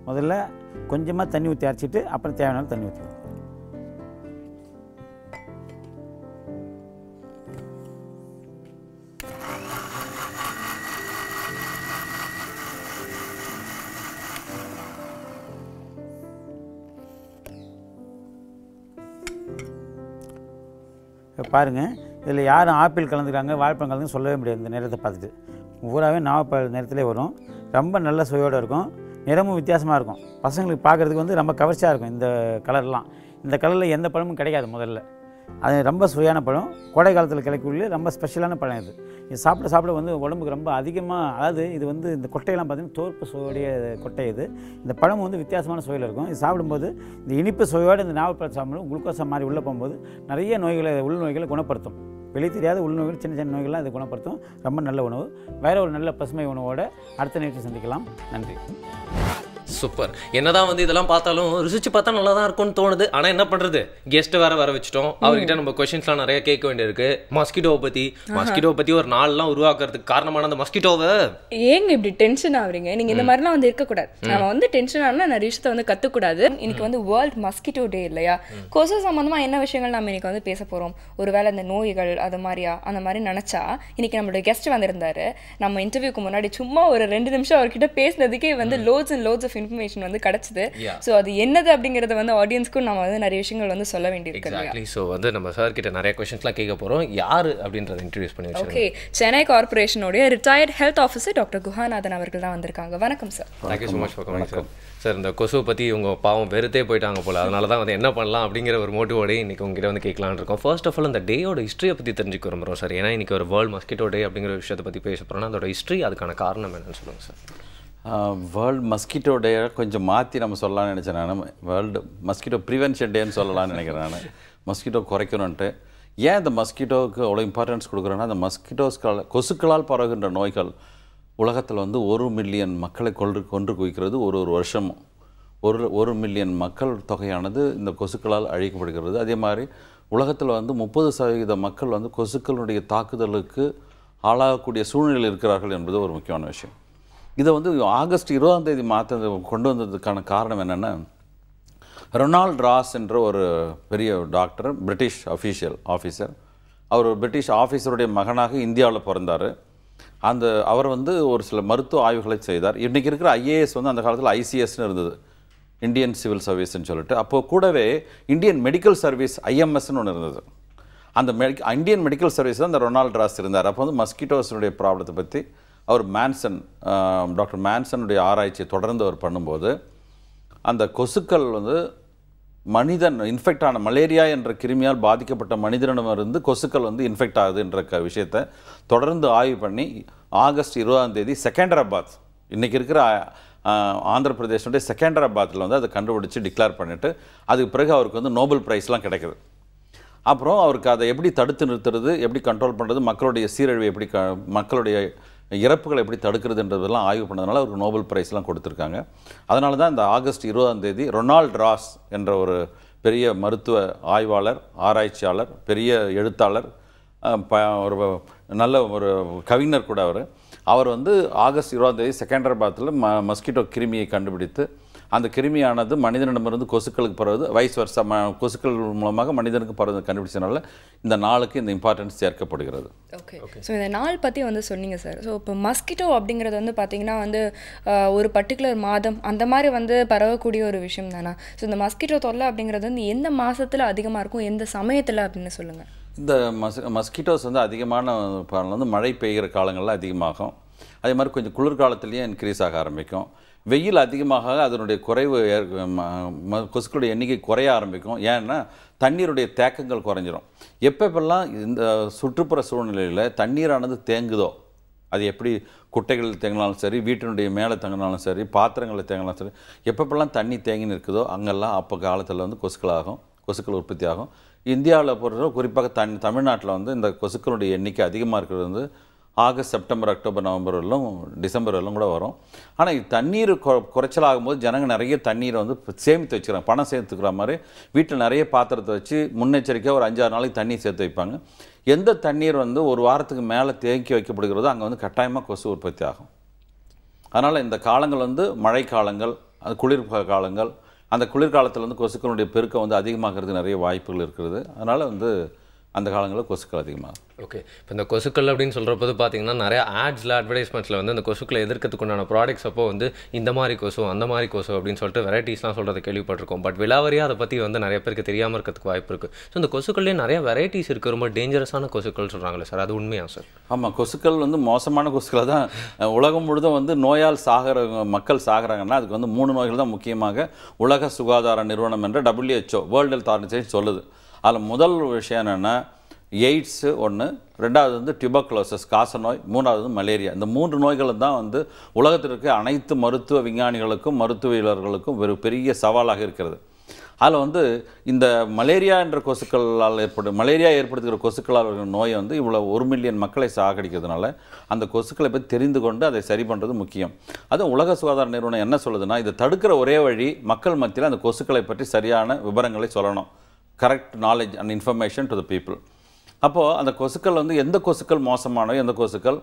முதல்ல கொஞ்சமாக தண்ணி ஊற்றி அரைச்சிட்டு அப்புறம் தேவையான தண்ணி ஊற்றிக்கிறோம். பாருங்கள், இதில் யாரும் ஆப்பிள் கலந்துக்கிறாங்க வாழைப்பழம் கலந்து சொல்லவே முடியாது. இந்த நிறத்தை பார்த்துட்டு பூராவே நாவப்பழ நிறத்திலே வரும். ரொம்ப நல்ல சுவையோடு இருக்கும். நிறமும் வித்தியாசமாக இருக்கும். பசங்களுக்கு பார்க்குறதுக்கு வந்து ரொம்ப கவர்ச்சியாக இருக்கும். இந்த கலர்லாம் இந்த கலரில் எந்த பழமும் கிடைக்காது முதல்ல. அது ரொம்ப சுவையான பழம். கோடை காலத்தில் கிடைக்கக்கூடிய ரொம்ப ஸ்பெஷலான பழம். இது சாப்பிட வந்து உடம்புக்கு ரொம்ப அதிகமாக, அதாவது இது வந்து இந்த கொட்டையெல்லாம் பார்த்திங்கன்னா தோற்பு சுவையுடைய கொட்டை. இந்த பழம் வந்து வித்தியாசமான சுவையில் இருக்கும். இது சாப்பிடும்போது இந்த இனிப்பு சுவையோடு இந்த நாவப்பழம் சாப்பிடும் குளுக்கோஸை மாதிரி உள்ளே போகும்போது நிறைய உள்நோய்களை குணப்படுத்தும். வெளியே தெரியாத உள்நோய்கள், சின்ன நோய்கள்லாம் இது குணப்படுத்தும். ரொம்ப நல்ல உணவு. வேறு ஒரு நல்ல பசுமை உணவோடு அடுத்த நிகழ்ச்சி சந்திக்கலாம். நன்றி. சூப்பர். என்னதான் வந்து இதெல்லாம் பார்த்தாலும் ருசிச்சு பார்த்தா நல்லா தான் இருக்கும்னு தோணுது. ஆனால் என்ன பண்ணுறது, கெஸ்ட்டு வேறு வர வச்சுட்டோம். அவர்கிட்ட நம்ம கொஸ்டின்ஸ்லாம் நிறைய கேட்க வேண்டியிருக்கு. மஸ்கிட்டோவை பற்றி ஒரு நாள்லாம் உருவாக்குறதுக்கு காரணமான அந்த மஸ்கிட்டோவை ஏங்க இப்படி டென்ஷன் ஆகுறீங்க? நீங்கள் இந்த மாதிரிலாம் வந்து இருக்கக்கூடாது. நம்ம வந்து டென்ஷன் ஆனால் நிறைய விஷயத்தை வந்து கற்றுக்கூடாது. இன்னைக்கு வந்து வேர்ல்ட் மஸ்கிட்டோ டே இல்லையா? கொசு சம்மந்தமாக என்ன விஷயங்கள் நம்ம இன்னைக்கு வந்து பேச போகிறோம். ஒருவேளை இந்த நோய்கள் அது மாதிரியா அந்த மாதிரி நினச்சா இன்னைக்கு நம்மளோட கெஸ்ட் வந்திருந்தாரு. நம்ம இன்டர்வியூக்கு முன்னாடி சும்மா ஒரு 2 நிமிஷம் அவர்கிட்ட பேசினதுக்கே வந்து lots and lots of information வந்து கிடைச்சது. சோ அது என்னது அப்படிங்கறத வந்து ஆடியன்ஸ்க்கும் நம்ம வந்து நிறைய விஷயங்கள் வந்து சொல்ல வேண்டியிருக்கு. எக்ஸாக்ட்லி. சோ வந்து நம்ம சார் கிட்ட நிறைய क्वेश्चंसலாம் கேட்க போறோம். யாரு அப்படிங்கறத இன்ட்ரோ듀ஸ் பண்ணி வச்சிருக்கோம். ஓகே, சென்னை கார்ப்பரேஷனோட retired health officer doctor Guhanathan அவர்கள் தான் வந்திருக்காங்க. வணக்கம் sir. Thank you so much for coming sir. Sir, இந்த கொசு பத்தி உங்க பாவம் வெறுத்தே போயிட்டாங்க போல. அதனால தான் வந்து என்ன பண்ணலாம் அப்படிங்கிற ஒரு மோட்டிவோட இன்னைக்கு உங்ககிட்ட வந்து கேட்கலாம்னு இருக்கோம். ஃபர்ஸ்ட் ஆஃப் ஆல் அந்த டேயோட ஹிஸ்டரியை பத்தி தெரிஞ்சுக்க விரும்புறோம் சார். ஏன்னா இன்னைக்கு ஒரு வேர்ல்ட் மஸ்கிட்டோ டே அப்படிங்கிற விஷயத்தை பத்தி பேச போறோம்னா அதோட ஹிஸ்டரி, அதுக்கான காரணம் என்னன்னு சொல்லுங்க சார். வேர்ல்டு மஸ்கிட்டோ டே கொஞ்சம் மாற்றி நம்ம சொல்லலாம்னு நினச்சேன். நான் வேர்ல்டு மஸ்கிட்டோ ப்ரிவென்ஷன் டேன்னு சொல்லலாம்னு நினைக்கிறேன். நான் மஸ்கிட்டோ குறைக்கணுன்ட்டு ஏன் இந்த மஸ்கிட்டோவுக்கு அவ்வளோ இம்பார்ட்டன்ஸ் கொடுக்குறோன்னா அந்த கொசுக்களால் பரவுகின்ற நோய்கள் உலகத்தில் வந்து 1 மில்லியன் மக்களை கொன்று குவிக்கிறது ஒரு வருஷமும். 1 மில்லியன் மக்கள் தொகையானது இந்த கொசுக்களால் அழிக்கப்படுகிறது. அதே மாதிரி உலகத்தில் வந்து 30% மக்கள் வந்து கொசுக்களுடைய தாக்குதலுக்கு ஆளாகக்கூடிய சூழ்நிலையில் இருக்கிறார்கள் என்பது ஒரு முக்கியமான விஷயம். இதை வந்து ஆகஸ்ட் 20ஆம் தேதி கொண்டு வந்ததுக்கான காரணம் என்னென்னா, ரொனால்ட் ராஸ் என்ற ஒரு பெரிய டாக்டர், பிரிட்டிஷ் ஆஃபீஸர், அவர் ஒரு பிரிட்டிஷ் ஆஃபீஸருடைய மகனாக இந்தியாவில் பிறந்தார். அவர் வந்து ஒரு சில மருத்துவ ஆய்வுகளை செய்தார். இன்றைக்கி இருக்கிற ஐஏஎஸ் வந்து அந்த காலத்தில் ஐசிஎஸ்ன்னு இருந்தது, இந்தியன் சிவில் சர்வீஸ்ன்னு சொல்லிட்டு. அப்போது கூடவே இந்தியன் மெடிக்கல் சர்வீஸ் ஐஎம்எஸ்ன்னு ஒன்று இருந்தது. அந்த இந்தியன் மெடிக்கல் சர்வீஸ் தான் அந்த ரொனால்ட் ராஸ் இருந்தார். அப்போ வந்து மஸ்கிட்டோஸுடைய ப்ராப்ளத்தை பற்றி அவர் டாக்டர் மேன்சனுடைய ஆராய்ச்சியை தொடர்ந்து அவர் பண்ணும்போது, அந்த கொசுக்கள் வந்து மனிதன் இன்ஃபெக்ட் ஆன மலேரியா என்ற கிருமியால் பாதிக்கப்பட்ட மனிதனிடமிருந்து கொசுக்கள் வந்து இன்ஃபெக்ட் ஆகுதுன்ற விஷயத்தை தொடர்ந்து ஆய்வு பண்ணி ஆகஸ்ட் 20ஆம் தேதி செகண்டராபாத், இன்றைக்கி இருக்கிற ஆந்திர பிரதேசனுடைய செகண்டராபாத்தில் வந்து அதை கண்டுபிடிச்சி டிக்ளேர் பண்ணிவிட்டு, அதுக்கு பிறகு அவருக்கு வந்து நோபல் ப்ரைஸ்லாம் கிடைக்குது. அப்புறம் அவருக்கு அதை எப்படி தடுத்து நிறுத்துறது, எப்படி கண்ட்ரோல் பண்ணுறது, மக்களுடைய சீரழிவை எப்படி மக்களுடைய இறப்புகளை எப்படி தடுக்கிறதுன்றதெல்லாம் ஆய்வு பண்ணதுனால அவருக்கு நோபல் ப்ரைஸ்லாம் கொடுத்துருக்காங்க. அதனால தான் இந்த ஆகஸ்ட் 20ஆம் தேதி ரொனால்ட் ராஸ் என்ற ஒரு பெரிய மருத்துவ ஆய்வாளர், ஆராய்ச்சியாளர், பெரிய எழுத்தாளர், ஒரு நல்ல ஒரு கவிஞர் கூட அவர் வந்து ஆகஸ்ட் 20ஆம் தேதி செகண்டராபாத்தில் மஸ்கிட்டோ கிருமியை கண்டுபிடித்து, அந்த கிருமியானது மனிதனிடமிருந்து கொசுக்களுக்கு பரவுது, வயசு வருஷம் கொசுக்கள் மூலமாக மனிதனுக்கு பரவுது கண்டுபிடிச்சனால இந்த நாளுக்கு இந்த இம்பார்ட்டன்ஸ் சேர்க்கப்படுகிறது. ஓகே, ஸோ இந்த நாள் பற்றி வந்து சொன்னீங்க சார். ஸோ இப்போ மஸ்கிட்டோ அப்படிங்கிறது வந்து பார்த்திங்கன்னா வந்து ஒரு பர்டிகுலர் மாதம் அந்த மாதிரி வந்து பரவக்கூடிய ஒரு விஷயம் தானே. ஸோ இந்த மஸ்கிட்டோ தொல்லை அப்படிங்கிறது வந்து எந்த மாதத்தில் அதிகமாக இருக்கும், எந்த சமயத்தில் அப்படின்னு சொல்லுங்கள். இந்த மஸ்கிட்டோஸ் வந்து அதிகமான வந்து மழை பெய்கிற காலங்களில் அதிகமாகும். அதே மாதிரி கொஞ்சம் குளிர்காலத்துலேயும் இன்க்ரீஸ் ஆக ஆரம்பிக்கும். வெயில் அதிகமாக அதனுடைய குறைவு கொசுக்களுடைய எண்ணிக்கை குறைய ஆரம்பிக்கும். ஏன்னா தண்ணீருடைய தேக்கங்கள் குறைஞ்சிரும். எப்பப்பெல்லாம் இந்த சுற்றுப்புற சூழ்நிலையில் தண்ணீரானது தேங்குதோ, அது எப்படி குட்டைகளில் தேங்கினாலும் சரி, வீட்டினுடைய மேலே தேங்கினாலும் சரி, பாத்திரங்களில் தேங்கினாலும் சரி, எப்பப்பெல்லாம் தண்ணி தேங்கி இருக்குதோ அங்கெல்லாம் அப்போ காலத்தில் வந்து கொசுக்கள் உற்பத்தி ஆகும். இந்தியாவில் பொறுத்தவரை குறிப்பாக தமிழ்நாட்டில் வந்து இந்த கொசுக்களுடைய எண்ணிக்கை அதிகமாக இருக்கிறது வந்து ஆகஸ்ட், செப்டம்பர், அக்டோபர், நவம்பர் வரலும், டிசம்பர் வரலும் கூட வரும். ஆனால் தண்ணீர் குறைச்சலாகும்போது ஜனங்கள் நிறைய தண்ணீரை வந்து சேமித்து வச்சுக்கிறாங்க. பணம் சேர்த்துக்கிற மாதிரி வீட்டில் நிறைய பாத்திரத்தை வச்சு முன்னெச்சரிக்கையாக ஒரு 5-6 நாளைக்கு தண்ணி சேர்த்து வைப்பாங்க. எந்த தண்ணீர் வந்து ஒரு வாரத்துக்கு மேலே தேக்கி வைக்கப்படுகிறதோ அங்கே வந்து கட்டாயமாக கொசு உற்பத்தி ஆகும். அதனால் இந்த காலங்கள் வந்து மழை காலங்கள், அது குளிர் காலங்கள். அந்த குளிர்காலத்தில் வந்து கொசுக்களுடைய பெருக்கம் வந்து அதிகமாகிறது நிறைய வாய்ப்புகள் இருக்கிறது. அதனால் வந்து அந்த காலங்களில் கொசுக்கள் அதிகமாக. ஓகே, இப்போ இந்த கொசுக்கள் அப்படின்னு சொல்கிறப்போது பார்த்தீங்கன்னா நிறைய ஆட்ஸில், அட்வர்டைஸ்மெண்ட்ஸில் வந்து இந்த கொசுக்களை எதிர்க்கிறதுக்குண்டான ப்ராடக்ட்ஸ் அப்போ வந்து இந்த மாதிரி கொசு, அந்த மாதிரி கொசு அப்படின்னு சொல்லிட்டு வெரைட்டிஸ்லாம் சொல்கிறத கேள்விப்பட்டிருக்கோம். பட் விலாவரியாக அதை பற்றி வந்து நிறைய பேருக்கு தெரியாமல் இருக்கிறதுக்கு வாய்ப்பு இருக்குது. ஸோ இந்த கொசுக்கள்லேயே நிறைய வெரைட்டிஸ் இருக்குது, ரொம்ப டேஞ்சரஸான கொசுக்கள் சொல்கிறாங்களே சார், அது உண்மையா சார்? ஆமாம், கொசுக்கள் வந்து மோசமான கொசுக்களை தான் உலகம் முழுதும் வந்து நோயால் மக்கள் சாகிறாங்கன்னா அதுக்கு வந்து 3 நோய்கள் தான் முக்கியமாக உலக சுகாதார நிறுவனம் என்ற WHO, வேர்ல்டு ஹெல்த் ஆர்கனைசேஷன் சொல்லுது. அதில் முதல் விஷயம் என்னென்னா எய்ட்ஸு ஒன்று, 2வது வந்து டியூபர்குலோசிஸ் காசநோய், 3வது மலேரியா. இந்த 3 நோய்களும் தான் வந்து உலகத்தில் இருக்க அனைத்து மருத்துவ விஞ்ஞானிகளுக்கும் மருத்துவர்களுக்கும் ஒரு பெரிய சவாலாக இருக்கிறது. அதில் வந்து இந்த மலேரியா என்ற கொசுக்களால் மலேரியா ஏற்படுத்துகிற கொசுக்களால் நோயை வந்து இவ்வளோ 1 மில்லியன் மக்களை சாகடிக்கிறதுனால அந்த கொசுக்களை பற்றி தெரிந்து கொண்டு அதை சரி பண்ணுறது முக்கியம். அதுவும் உலக சுகாதார நிறுவனம் என்ன சொல்லுதுன்னா, இதை தடுக்கிற ஒரே வழி மக்கள் மத்தியில் அந்த கொசுக்களை பற்றி சரியான விவரங்களை சொல்லணும். Correct knowledge and information to the people. அப்போது அந்த கொசுக்கள் வந்து எந்த கொசுக்கள் மோசமானோ, எந்த கொசுக்கள்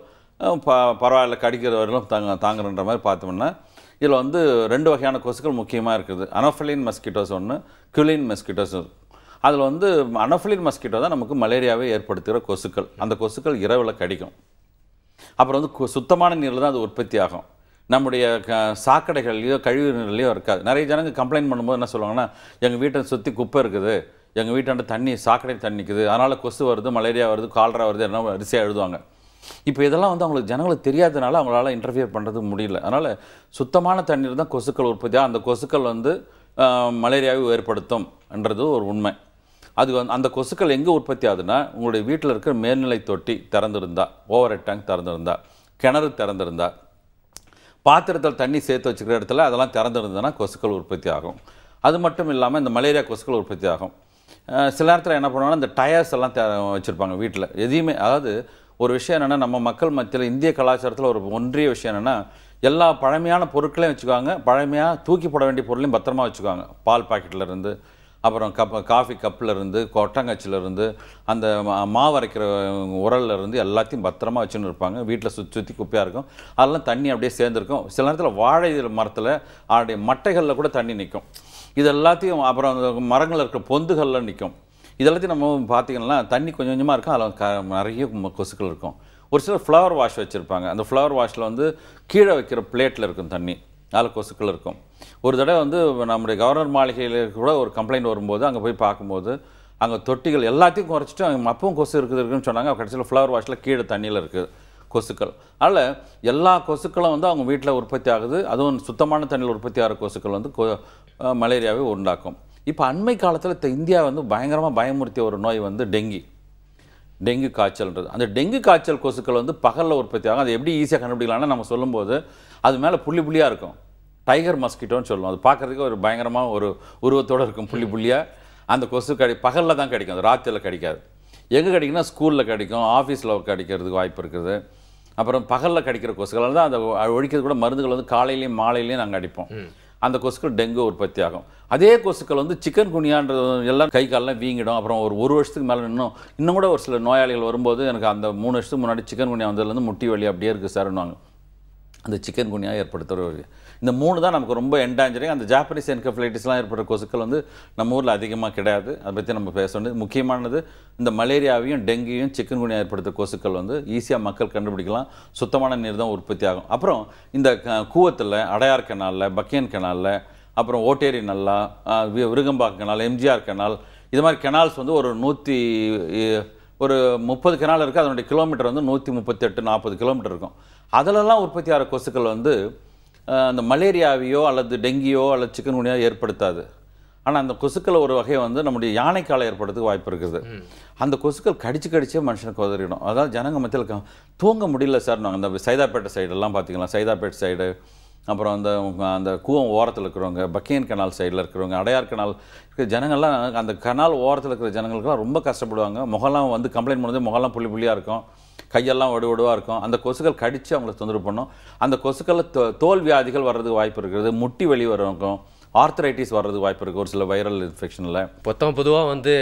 பரவாயில்ல கடிக்கிறவர்களும் தாங்குற மாதிரி பார்த்தோம்னா, இதில் வந்து 2 வகையான கொசுக்கள் முக்கியமாக இருக்குது. அனோஃபிலின் மஸ்கிட்டோஸ் ஒன்று, குலின் மஸ்கிட்டோஸ். அதில் வந்து அனோஃபிலின் மஸ்கிட்டோ தான் நமக்கு மலேரியாவை ஏற்படுத்துகிற கொசுக்கள். அந்த கொசுக்கள் இரவில் கடிக்கும். அப்புறம் வந்து சுத்தமான நீரில் தான் அது உற்பத்தி ஆகும். நம்முடைய சாக்கடைகள்லையோ கழிவு நீர்லையோ இருக்காது. நிறைய ஜனங்க கம்ப்ளைண்ட் பண்ணும்போது என்ன சொல்லுவாங்கன்னா, எங்கள் வீட்டை சுற்றி குப்பை இருக்குது, எங்கள் வீட்டாண்ட தண்ணி சாக்கடை தண்ணிக்குது, அதனால் கொசு வருது, மலேரியா வருது, கால்ரா வருது, என்ன வரிசையாக எழுதுவாங்க. இப்போ இதெல்லாம் வந்து அவங்களுக்கு ஜனங்களுக்கு தெரியாதனால அவங்களால இன்டர்ஃபியர் பண்ணுறது முடியல. அதனால் சுத்தமான தண்ணீர் தான் கொசுக்கள் உற்பத்தியாக, அந்த கொசுக்கள் வந்து மலேரியாவை ஏற்படுத்தும் என்றது ஒரு உண்மை. அது வந்து அந்த கொசுக்கள் எங்கே உற்பத்தி ஆகுதுன்னா, உங்களுடைய வீட்டில் இருக்கிற மேல்நிலை தொட்டி திறந்துருந்தா, ஓவர் ஹெட் டேங்க் திறந்துருந்தா, கிணறு திறந்துருந்தா, பாத்திரத்தில் தண்ணி சேர்த்து வச்சுக்கிற இடத்துல அதெல்லாம் திறந்துருந்ததுன்னா கொசுக்கள் உற்பத்தி ஆகும். அது மட்டும் இல்லாமல் இந்த மலேரியா கொசுக்கள் உற்பத்தி ஆகும். சில நேரத்தில் என்ன பண்ணுவாங்கன்னா இந்த டயர்ஸ் எல்லாம் வச்சுருப்பாங்க வீட்டில். எதையுமே அதாவது ஒரு விஷயம் என்னென்னா, நம்ம மக்கள் மத்தியில் இந்திய கலாச்சாரத்தில் ஒரு ஒன்றிய விஷயம் என்னென்னா, எல்லா பழமையான பொருட்களையும் வச்சுக்குவாங்க, பழமையாக தூக்கி போட வேண்டிய பொருளையும் பத்திரமா வச்சுக்குவாங்க. பால் பாக்கெட்லேருந்து, அப்புறம் காஃபி கப்பிலேருந்து, கொட்டங்கச்சிலேருந்து, அந்த மாவு அரைக்கிற உரல்லேருந்து எல்லாத்தையும் பத்திரமா வச்சுன்னு இருப்பாங்க. வீட்டில் சுற்றி குப்பையாக இருக்கும், அதெல்லாம் தண்ணி அப்படியே சேர்ந்துருக்கும். சில நேரத்தில் வாழை மரத்தில் அதோடைய மட்டைகளில் கூட தண்ணி நிற்கும். இது எல்லாத்தையும் அப்புறம் அந்த மரங்களில் இருக்கிற பொந்துகளில் நிற்கும். இதெல்லாத்தையும் நம்ம பார்த்திங்கன்னா தண்ணி கொஞ்சம் கொஞ்சமாக இருக்கும், அதில் நிறைய கொசுக்கள் இருக்கும். ஒரு சிலர் ஃப்ளவர் வாஷ் வச்சுருப்பாங்க. அந்த ஃப்ளவர் வாஷில் வந்து கீழே வைக்கிற பிளேட்டில் இருக்கும் தண்ணி, அதில் கொசுக்கள் இருக்கும். ஒரு தடவை வந்து நம்முடைய கவர்னர் மாளிகையில் கூட ஒரு கம்ப்ளைண்ட் வரும்போது அங்கே போய் பார்க்கும்போது அங்கே தொட்டிகள் எல்லாத்தையும் குறைச்சிட்டு அங்கே அப்பவும் கொசு இருக்குதுன்னு சொன்னாங்க. கடைசியில் ஃப்ளவர் வாஷில் கீழே தண்ணியில் இருக்குது கொசுக்கள். அதில் எல்லா கொசுக்களும் வந்து அவங்க வீட்டில் உற்பத்தி ஆகுது. அதுவும் சுத்தமான தண்ணியில் உற்பத்தி ஆகிற கொசுக்கள் வந்து மலேரியாவை உண்டாக்கும். இப்போ அண்மை காலத்தில் இந்தியா வந்து பயங்கரமாக பயமுறுத்திய ஒரு நோய் வந்து டெங்கு காய்ச்சல்ன்றது. அந்த டெங்கு காய்ச்சல் கொசுக்கள் வந்து பகலில் உற்பத்தி ஆகும். அது எப்படி ஈஸியாக கண்டுபிடிக்கலாம்னா, நம்ம சொல்லும்போது அது மேலே புள்ளியாக இருக்கும். டைகர் மஸ்கிட்டோன்னு சொல்லுவோம். அது பார்க்குறதுக்கு ஒரு பயங்கரமாக ஒரு உருவத்தோடு இருக்கும், புள்ளியாக. அந்த கொசு பகலில் தான் கிடைக்கும், அது ராத்திரியில் கிடைக்காது. எங்கே கிடைக்குன்னா ஸ்கூலில் கிடைக்கும், ஆஃபீஸில் கிடைக்கிறதுக்கு வாய்ப்பு இருக்குது. அப்புறம் பகலில் கிடைக்கிற கொசுக்கள் தான் அந்த ஒழிக்கிறது கூட மருந்துகள் வந்து காலையிலையும் மாலையிலையும் நாங்கள் அடிப்போம். அந்த கொசுக்கள் டெங்கு உற்பத்தி ஆகும். அதே கொசுக்கள் வந்து சிக்கன் குனியான்றது எல்லாம் கை காலெலாம் வீங்கிடும். அப்புறம் ஒரு வருஷத்துக்கு மேலே இன்னும் கூட ஒரு சில நோயாளிகள் வரும்போது எனக்கு அந்த 3 வருஷத்துக்கு முன்னாடி சிக்கன் குனியா வந்ததுலேருந்து முட்டி வலி அப்படியே இருக்குது சார்னுவாங்க. அந்த சிக்கன் குனியா ஏற்படுத்துகிற இந்த 3 தான் நமக்கு ரொம்ப என்டாஞ்சரிங். அந்த ஜாப்பனீஸ் என்கெஃபலைட்டிஸ்லாம் ஏற்படுற கொசுக்கள் வந்து நம்ம ஊரில் அதிகமாக கிடையாது. அதை பற்றி நம்ம பேச வேண்டியது முக்கியமானது. இந்த மலேரியாவையும் டெங்கியும் சிக்கன் குனியா ஏற்படுத்துகிற கொசுக்கள் வந்து ஈஸியாக மக்கள் கண்டுபிடிக்கலாம். சுத்தமான நீர் தான் உற்பத்தி ஆகும். அப்புறம் இந்த கூவத்தில், அடையார் கெனாலில், பக்கியன் கெனாலில், அப்புறம் ஓட்டேரி நல்லா, விருகம்பாக்கம் கெனால், எம்ஜிஆர் கெனால், இது மாதிரி கெனால்ஸ் வந்து ஒரு 30 கெனால் இருக்குது. அதனுடைய கிலோமீட்டர் வந்து 138-40 கிலோமீட்டர் இருக்கும். அதிலெல்லாம் உற்பத்தி ஆகிற கொசுக்கள் வந்து அந்த மலேரியாவையோ அல்லது டெங்கியோ அல்லது சிக்கன் குனியோ ஏற்படுத்தாது. ஆனால் அந்த கொசுக்கள் ஒரு வகையை வந்து நம்முடைய யானைக்காலை ஏற்படுறதுக்கு வாய்ப்பு இருக்குது. அந்த கொசுக்கள் கடிச்சே மனுஷனுக்கு உதறிடும். அதாவது ஜனங்க மத்தியில் தூங்க முடியல சார். நாங்கள் அந்த சைதாப்பேட்டை சைடெல்லாம் பார்த்திங்களா, சைதாப்பேட்டை சைடு, அப்புறம் அந்த கூவம் ஓரத்தில் இருக்கிறவங்க, பக்கியன் கெனால் சைடில் இருக்கிறவங்க, அடையார் கெனால் இருக்கிற ஜனங்கள்லாம், அந்த கெனால் ஓரத்தில் இருக்கிற ஜனங்களுக்குலாம் ரொம்ப கஷ்டப்படுவாங்க. முகம்லாம் வந்து கம்ப்ளைண்ட் பண்ணுறது முகம்லாம் புள்ளியாக இருக்கும், கையெல்லாம் ஒடுவாக இருக்கும். அந்த கொசுக்கள் கடித்து அவங்களை தொந்தரவு பண்ணும். அந்த கொசுக்களில் தோல் வியாதிகள் வர்றதுக்கு வாய்ப்பு இருக்கிறது, முட்டி வலி வரும், ஆர்த்தரைட்டிஸ் வர்றதுக்கு வாய்ப்பு இருக்குது ஒரு சில வைரல் இன்ஃபெக்ஷனில். பொதுவாக வந்து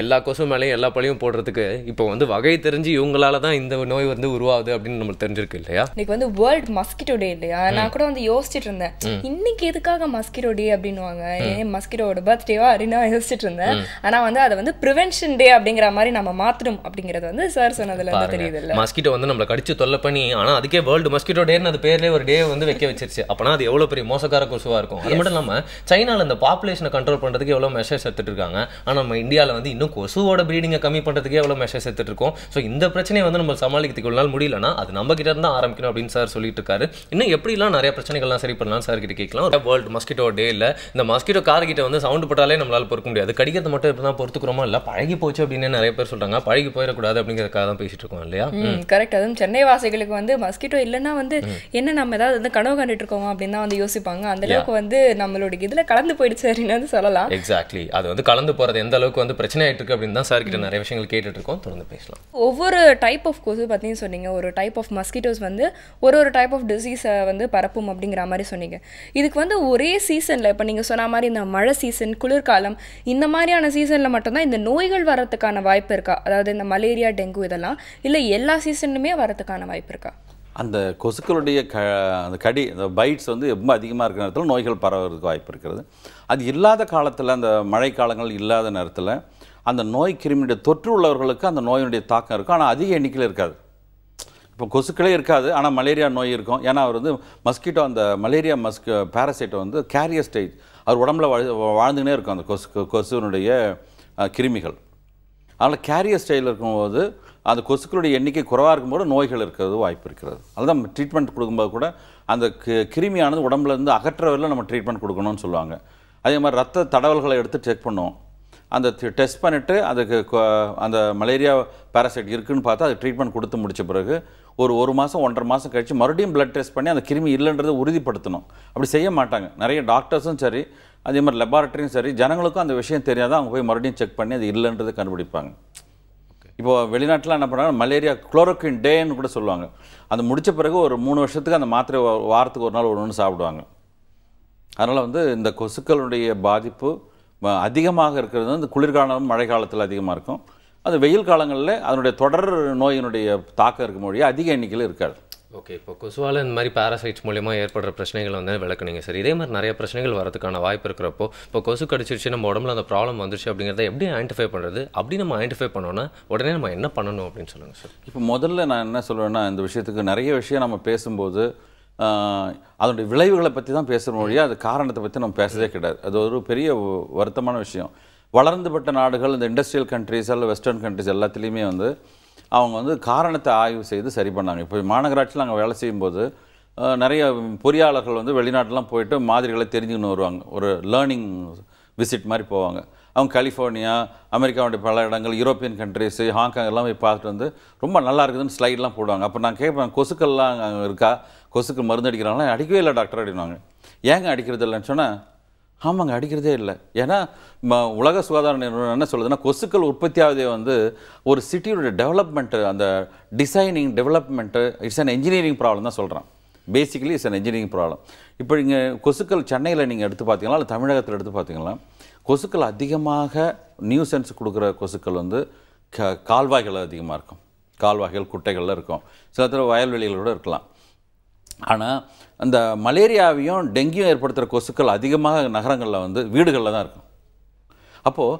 எல்லா கொசு மேலேயும் எல்லா பழியும் போடுறதுக்கு இப்போ வந்து வகை தெரிஞ்சு இவங்களால தான் இந்த நோய் வந்து உருவாகுது அப்படின்னு நம்மளுக்கு தெரிஞ்சிருக்கு இல்லையா? இன்னைக்கு வந்து வேர்ல்ட் மஸ்கிட்டோ டே இல்லையா? நான் கூட வந்து யோசிச்சுட்டு இருந்தேன், இன்னைக்கு எதுக்காக மஸ்கிட்டோ டே அப்படின்னுவாங்க, ஏன் மஸ்கிட்டோட பர்த்டேவா அப்படின்னு யோசிச்சுட்டு இருந்தேன். ஆனால் வந்து அதை வந்து ப்ரிவென்ஷன் டே அப்படிங்கிற மாதிரி நம்ம மாற்றணும் அப்படிங்கிறது வந்து சார் சொன்னதுல இருந்து தெரியுது இல்லை? மஸ்கிட்டோ வந்து நம்மளை கடிச்சு தொல்லை பண்ணி, ஆனால் அதுக்கே வேர்ல்டு மஸ்கிட்டோ டேன்னு அது பேர்லேயே ஒரு டே வந்து வைக்க வச்சிருச்சு. அப்போனா அது எவ்வளோ பெரிய மோசக்கார கொசுவாக இருக்கும். அது மட்டும் இல்லாமல் சைனாவில் இந்த பாப்புலேஷனை கண்ட்ரோல் பண்ணுறதுக்கு எவ்வளோ மெஷர்ஸ் எடுத்துட்டு இருக்காங்க. ஆனால் நம்ம இந்தியாவில் வந்து இன்னும் கொசுவோட ப்ரீடிங்கை கம்மி பண்ணுறதுக்கு எவ்வளோ மெஷர்ஸ் எடுத்துட்டு இருக்கோம். ஸோ இந்த பிரச்சனையை வந்து நம்ம சமாளிக்கிறதுக்கு ஒரு நாள் முடியலன்னா அது நம்ம கிட்ட இருந்தால் ஆரம்பிக்கணும் அப்படின்னு சார் சொல்லிட்டு இருக்காரு. இன்னும் எப்படிலாம் நிறைய பிரச்சனைகள்லாம் சரி பண்ணலாம் சார் கிட்ட கேட்கலாம். வேர்ல்டு மஸ்கிட்டோ டே இல்லை, இந்த மஸ்கிட்டோ கார்கிட்ட வந்து சவுண்ட் போட்டாலே நம்மளால பொறுக்க முடியாது. கடிக்கிறது மட்டும் எப்படி தான் பொறுத்துக்கிறோமோ இல்லை, பழகி போச்சு அப்படின்னு நிறைய பேர் சொல்கிறாங்க. பழகி போயிடக்கூடாது அப்படிங்கிறதுக்காக தான் பேசிட்டு இருக்கோம் இல்லையா? கரெக்ட். அதுவும் சென்னை வாசிகளுக்கு வந்து மஸ்கிட்டோ இல்லைன்னா வந்து என்ன நம்ம ஏதாவது வந்து கனவு கண்டுட்டு இருக்கோம் அப்படின்னு தான் வந்து யோசிப்பாங்க. அந்த அளவுக்கு வந்து நம்மளுடைய இதில் கலந்து போயிடுச்சு அப்படின்னு சொல்லலாம். எக்ஸாக்ட்லி. அது வந்து கலந்து போறது எந்த அளவுக்கு வந்து பிரச்சனை ஆயிட்டு இருக்கு அப்படின்னு தான் சார் கிட்ட நிறைய விஷயங்கள் கேட்டுட்டு இருக்கோம். தொடர்ந்து பேசலாம். ஒவ்வொரு டைப் ஆஃப் கொசு பற்றியும் சொன்னீங்க. ஒரு டைப் ஆஃப் மஸ்கிட்டோஸ் வந்து ஒரு டைப் ஆஃப் டிசீஸை வந்து பரப்பும் அப்படிங்கிற மாதிரி சொன்னீங்க. இதுக்கு வந்து ஒரே சீசனில், இப்போ நீங்கள் சொன்ன மாதிரி இந்த மழை சீசன், குளிர்காலம், இந்த மாதிரியான சீசனில் மட்டும்தான் இந்த நோய்கள் வரதுக்கான வாய்ப்பு இருக்கா? அதாவது இந்த மலேரியா, டெங்கு இதெல்லாம் இல்லை எல்லா சீசன்லுமே வரதுக்கான வாய்ப்பு இருக்கா? அந்த கொசுக்களுடைய அந்த அந்த பைட்ஸ் வந்து ரொம்ப அதிகமாக இருக்கிற நேரத்தில் நோய்கள் பரவுறதுக்கு வாய்ப்பு இருக்கிறது. அது இல்லாத காலத்தில், அந்த மழை காலங்கள் இல்லாத நேரத்தில் அந்த நோய் கிருமியுடைய தொற்று உள்ளவர்களுக்கு அந்த நோயினுடைய தாக்கம் இருக்கும். ஆனால் அதிக எண்ணிக்கையில் இருக்காது. இப்போ கொசுக்களே இருக்காது, ஆனால் மலேரியா நோய் இருக்கும். ஏன்னா அவர் வந்து மஸ்கிட்டோ, அந்த மலேரியா பேரசைட்டை வந்து கேரியர் ஸ்டேஜ், அவர் உடம்புல வாழ்ந்துக்கினே இருக்கும் அந்த கொசுனுடைய கிருமிகள். அதனால் கேரியர் ஸ்டைல் இருக்கும்போது அந்த கொசுக்களுடைய எண்ணிக்கை குறைவாக இருக்கும்போது நோய்கள் இருக்கிறது வாய்ப்பு இருக்கிறது. அதுதான் ட்ரீட்மெண்ட் கொடுக்கும்போது கூட அந்த கிருமியானது உடம்புலேருந்து அகற்றவரில் நம்ம ட்ரீட்மெண்ட் கொடுக்கணும்னு சொல்லுவாங்க. அதே மாதிரி ரத்த தடவல்களை எடுத்து செக் பண்ணுவோம். அந்த டெஸ்ட் பண்ணிவிட்டு அதுக்கு அந்த மலேரியா பேரசைட் இருக்குதுன்னு பார்த்தா அது ட்ரீட்மெண்ட் கொடுத்து முடித்த பிறகு ஒரு மாதம் 1.5 மாதம் கழித்து மறுபடியும் பிளட் டெஸ்ட் பண்ணி அந்த கிருமி இல்லைன்றதை உறுதிப்படுத்தணும். அப்படி செய்ய மாட்டாங்க. நிறைய டாக்டர்ஸும் சரி, அதே மாதிரி லெபார்ட்டரியும் சரி, ஜனங்களுக்கும் அந்த விஷயம் தெரியாத அவங்க போய் மறுபடியும் செக் பண்ணி அது இல்லைன்றதை கண்டுபிடிப்பாங்க. இப்போ வெளிநாட்டில் என்ன பண்ணுறாங்க, மலேரியா குளோரோக்வின் டேன்னு கூட சொல்லுவாங்க. அந்த முடித்த பிறகு ஒரு 3 வருஷத்துக்கு அந்த மாத்திரை வாரத்துக்கு ஒரு நாள் ஒன்று சாப்பிடுவாங்க. அதனால் வந்து இந்த கொசுக்களுடைய பாதிப்பு அதிகமாக இருக்கிறது வந்து குளிர்காலம் மழை காலத்தில் அதிகமாக இருக்கும். அது வெயில் காலங்களில் அதனுடைய தொடர் நோயினுடைய தாக்கம் இருக்கும் மொழியே அதிக எண்ணிக்கையில் இருக்காது. ஓகே, இப்போ கொசுவால் இந்த மாதிரி பேராசைட்ஸ் மூலிமா ஏற்படுற பிரச்சனைகள் வந்து விளக்குனீங்க சார். இதே மாதிரி நிறைய பிரச்சனைகள் வரதுக்கான வாய்ப்பு இருக்கிறப்போ, இப்போ கொசு கடிச்சிருச்சு நம்ம உடம்புல அந்த ப்ராப்ளம் வந்துருச்சு அப்படிங்கிறத எப்படி ஐடென்டிஃபை பண்ணுறது, அப்படி நம்ம ஐடென்டிஃபை பண்ணோன்னா உடனே நம்ம என்ன பண்ணணும் அப்படின்னு சொல்லுங்கள் சார். இப்போ முதல்ல நான் என்ன சொல்லுவேன்னா, இந்த விஷயத்துக்கு நிறைய விஷயம் நம்ம பேசும்போது அதனுடைய விளைவுகளை பற்றி தான் பேசுகிற மொழியாக அது காரணத்தை பற்றி நம்ம பேசவே கிடையாது. அது ஒரு பெரிய வருத்தமான விஷயம். வளர்ந்துபட்ட நாடுகள், இந்த இண்டஸ்ட்ரியல் கண்ட்ரிஸ் அல்ல வெஸ்டர்ன் கண்ட்ரிஸ் எல்லாத்துலேயுமே வந்து அவங்க வந்து காரணத்தை ஆய்வு செய்து சரி பண்ணாங்க. இப்போ மாநகராட்சியில் நாங்கள் வேலை செய்யும்போது நிறைய பொறியாளர்கள் வந்து வெளிநாட்டெலாம் போயிட்டு மாதிரிகளை தெரிஞ்சுக்கின்னு வருவாங்க. ஒரு லேர்னிங் விசிட் மாதிரி போவாங்க. அவங்க கலிஃபோர்னியா, அமெரிக்காவுடைய பல இடங்கள், யூரோப்பியன் கண்ட்ரிஸு, ஹாங்காங் எல்லாம் போய் பார்த்துட்டு வந்து ரொம்ப நல்லா இருக்குதுன்னு ஸ்லைட்லாம் போடுவாங்க. அப்போ நான் கேட்பேன், கொசுக்கள்லாம் அங்கே இருக்கா, கொசுக்கு மருந்து அடிக்கிறாங்களா? அடிக்கவே இல்லை டாக்டர் அப்படின்வாங்க. ஏங்க அடிக்கிறது இல்லைன்னு சொன்னால், ஆமாங்க அடிக்கிறதே இல்லை. ஏன்னா உலக சுகாதார நிறுவனம் என்ன சொல்லுதுன்னா, கொசுக்கள் உற்பத்தியாவதே வந்து ஒரு சிட்டியோட டெவலப்மெண்ட்டு, அந்த designing development, it's an engineering problem தான் சொல்கிறான். Basically it's an engineering problem. இப்போ இங்கே கொசுக்கள் சென்னையில் நீங்கள் எடுத்து பார்த்தீங்களா, இல்லை தமிழகத்தில் எடுத்து பார்த்தீங்களா, கொசுக்கள் அதிகமாக நியூசன்ஸ் கொடுக்குற கொசுக்கள் வந்து கால்வாய்கள் அதிகமாக இருக்கும். கால்வாய்கள், குட்டைகளில் இருக்கும். சில நேரத்தில் வயல்வெளிகளோடு இருக்கலாம். ஆனால் அந்த மலேரியாவையும் டெங்கியும் ஏற்படுத்துகிற கொசுக்கள் அதிகமாக நகரங்களில் வந்து வீடுகளில் தான் இருக்கும். அப்போது